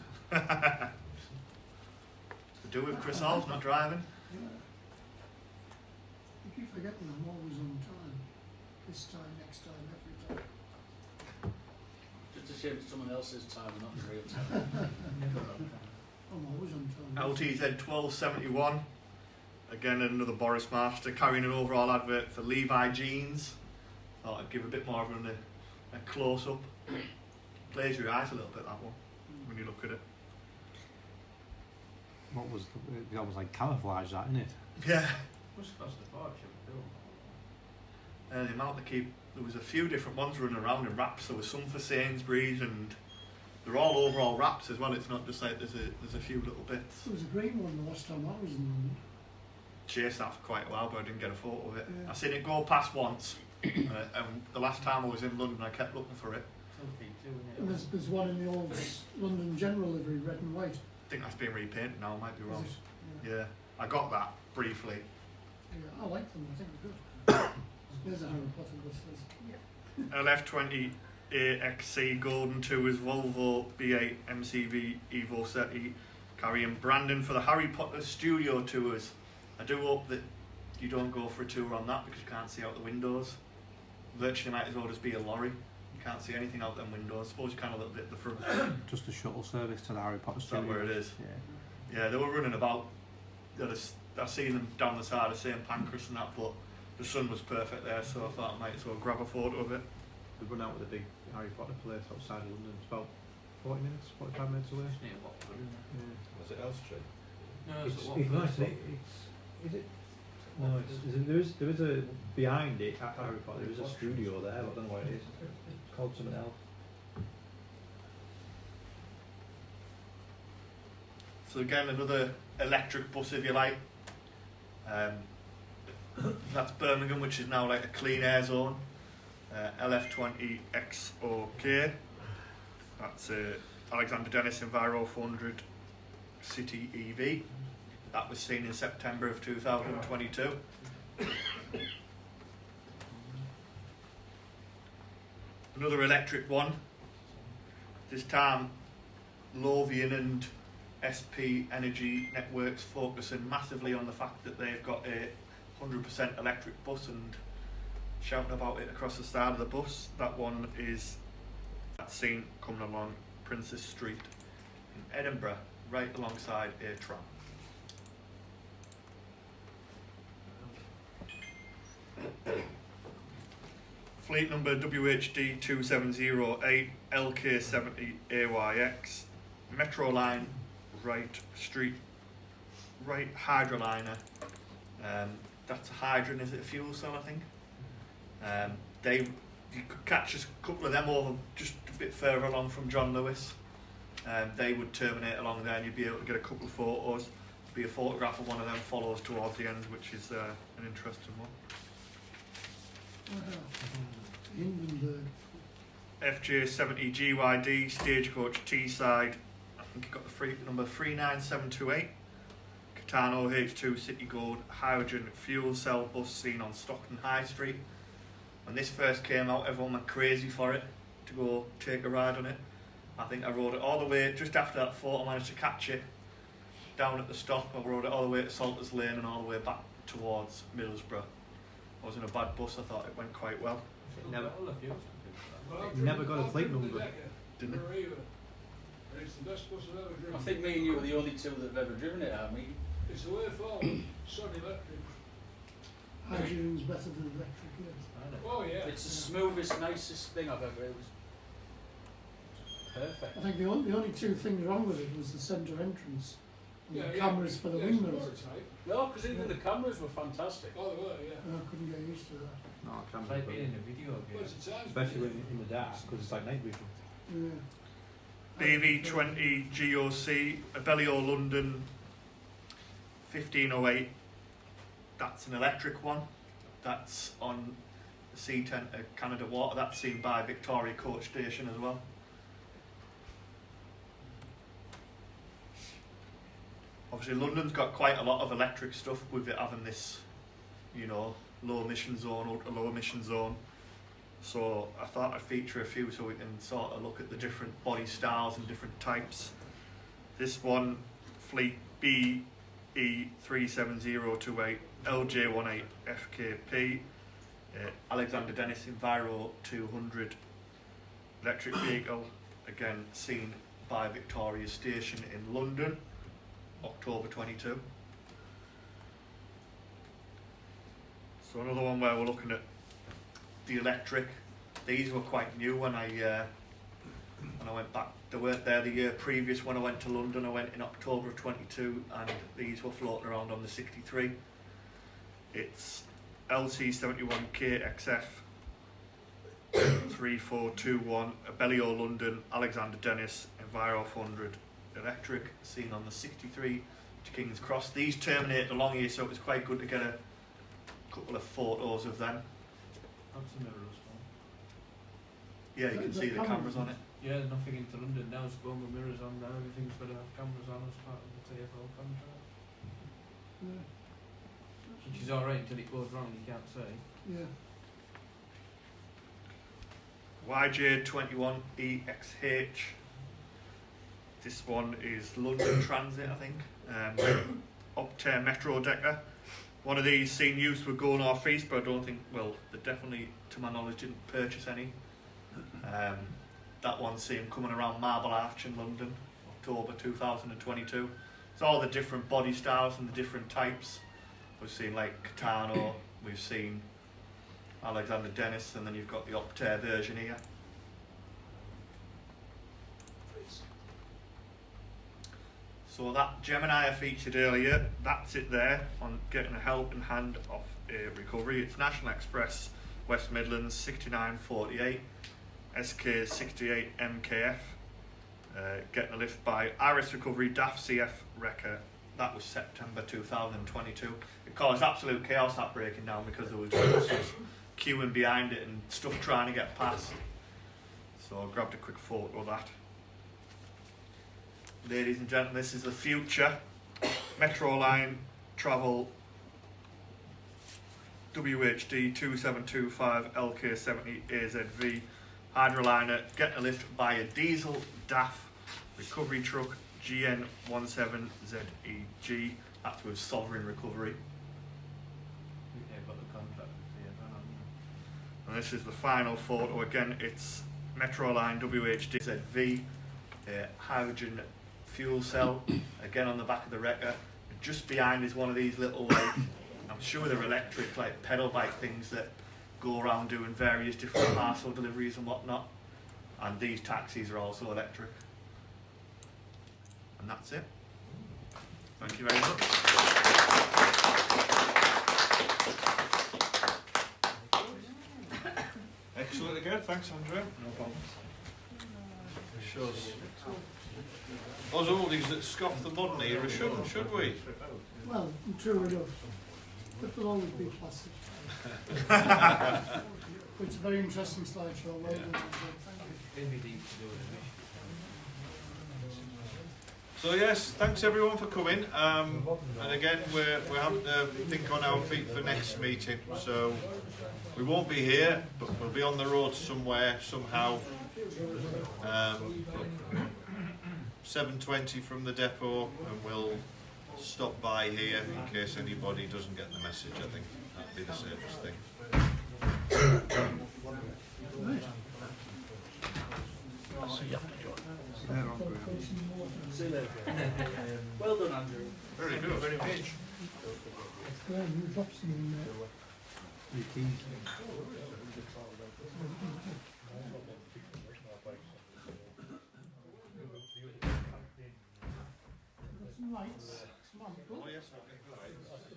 To do with Chris Hall's not driving. Yeah. You keep forgetting I'm always on time. This time, next time, every time. Just a shame it's someone else's time and not in real time. I'm always on time. LTZ 1271. Again, another Boris Master carrying an overall advert for Levi Jeans. Thought I'd give a bit more of a close up. Plays your eyes a little bit, that one, when you look at it. What was it? Almost like camouflage, that, isn't it? Yeah. Must cost a fortune to build. The amount they keep, there was a few different ones running around in wraps. There was some for Sainsbury's, and they're all overall wraps as well. It's not just like there's a few little bits. There was a green one the last time I was in London. Chased that for quite a while, but I didn't get a photo of it. Yeah. I seen it go past once, and the last time I was in London, I kept looking for it. And there's one in the old London General livery, red and white. I think that's been repainted now. I might be wrong. Is it? Yeah, I got that briefly. Yeah, I like them. I think they're good. There's a Harry Potter bus. LF20 AXC Golden 2 is Volvo B8 MCV Evo SETI carrying Brandon for the Harry Potter studio tours. I do hope that you don't go for a tour on that because you can't see out the windows. Virtually might as well just be a lorry. You can't see anything out them windows. I suppose you can a little bit at the front. Just a shuttle service to the Harry Potter Is that studio. where it is? Yeah. Yeah, they were running about. I've seen them down the side of St Pancras and that, but the sun was perfect there, so I thought I might as well grab a photo of it. We run out with a big Harry Potter place outside of London. It's about 40 minutes, 45 minutes away. It's near Watford, isn't it? Yeah. Was it Elstree? No, It's, it's at it's Watford. nice, isn't it? Is it? No, there is a behind it at Harry Potter. There is a studio there. But I don't know what it is. It's called something else. So again, another electric bus, if you like. That's Birmingham, which is now like a clean air zone. LF20 XOK. That's Alexander Dennis Enviro 400 City EV. That was seen in September of 2022. Another electric one. This time, Lothian and SP Energy Networks focusing massively on the fact that they've got a 100% electric bus and shouting about it across the side of the bus. That one is that seen coming along Princess Street in Edinburgh, right alongside a tram. Fleet number WHD 2708 LK70 AYX Metro Line right street right hydroliner. That's a hydrant, is it a fuel cell I think? You could catch a couple of them over just a bit further along from John Lewis. They would terminate along there and you'd be able to get a couple of photos. Be a photograph of one of them follows towards the end, which is an interesting one. Hindenburg. FJ70 GYD Stagecoach T-side. I think it got the number 39728. Catano H2 City Gold hydrogen fuel cell bus seen on Stockton High Street. When this first came out, everyone went crazy for it to go take a ride on it. I think I rode it all the way, just after that fort, I managed to catch it down at the stop. I rode it all the way to Salters Lane and all the way back towards Middlesbrough. I was in a bad bus, I thought it went quite well. It never got a plate number. Didn't it? It's the best bus I've ever driven. I think me and you are the only two that have ever driven it, aren't we? It's the way forward. Sun electric. Hydrogen's better than electric, yes. Oh yeah. It's the smoothest, nicest thing I've ever. It was perfect. I think the only two things wrong with it was the centre entrance and Yeah, the yeah. cameras for the Yeah, wing it's mirrors. prototype. No, because even the cameras were fantastic. Oh, they were, yeah. I couldn't get used to that. No, I can't It's like remember. being in a video game. But it's a time. Especially when in the dark, because it's like night vision. Yeah. BV20 GOC, Abellio London 1508. That's an electric one. That's on the C10 Canada Water. That's seen by Victoria Coach Station as well. Obviously London's got quite a lot of electric stuff with it having this, you know, low emission zone, ultra low emission zone. So I thought I'd feature a few so we can sort of look at the different body styles and different types. This one, Fleet BE37028 LJ18 FKP, Alexander Dennis Enviro 200 electric vehicle, again seen by Victoria Station in London, October 22. So another one where we're looking at the electric. These were quite new when I went back. They weren't there the year previous when I went to London. I went in October of 22 and these were floating around on the 63. It's LC71KXF 3421 Abellio London Alexander Dennis Enviro 400 electric, seen on the 63 to King's Cross. These terminate along here, so it was quite good to get a couple of photos of them. That's the mirrors one. Yeah, you can see the cameras on it. Yeah, there's nothing into London now. It's going with mirrors on now. Everything's got to have cameras on as part of the TFL contract. Yeah. Which is alright until it goes wrong and you can't say. Yeah. YJ21EXH. This one is London Transit, I think. Optare Metro Decker. One of these seen use with Go North East, but I don't think, well, they definitely, to my knowledge, didn't purchase any. That one's seen coming around Marble Arch in London, October 2022. It's all the different body styles and the different types. We've seen like Catano, we've seen Alexander Dennis, and then you've got the Optare version here. So that Gemini I featured earlier, that's it there on getting a helping hand off a recovery. It's National Express West Midlands 6948 SK68 MKF. Getting a lift by Iris Recovery DAF CF Wrecker. That was September 2022. It caused absolute chaos, that breaking down, because there was buses queuing behind it and stuff trying to get past. So I grabbed a quick photo of that. Ladies and gentlemen, this is the future. Metro Line Travel WHD 2725 LK70 AZV Hydroliner, getting a lift by a diesel DAF recovery truck GN17ZEG. That's with Sovereign Recovery. They've got the contract with TFL, haven't they? And this is the final photo. Again, it's Metro Line WHD ZV hydrogen fuel cell, again on the back of the wrecker. Just behind is one of these little, like, I'm sure they're electric, like pedal bike things that go around doing various different parcel deliveries and whatnot. And these taxis are also electric. And that's it. Thank you very much. Excellent again, thanks Andrew. No problem. Shows us oldies that scoff the modern era, shouldn't, should we? Well, true enough. It will always be plastic. It's a very interesting slideshow. Well done. Thank you. So yes, thanks everyone for coming. And again, we're having to think on our feet for next meeting. So we won't be here, but we'll be on the road somewhere, somehow. 7:20 from the depot, and we'll stop by here in case anybody doesn't get the message. I think that'd be the safest thing. See you later. Well done, Andrew. Very good. Very much. You drop some in there. Your keys. Some lights, some Oh yes, okay.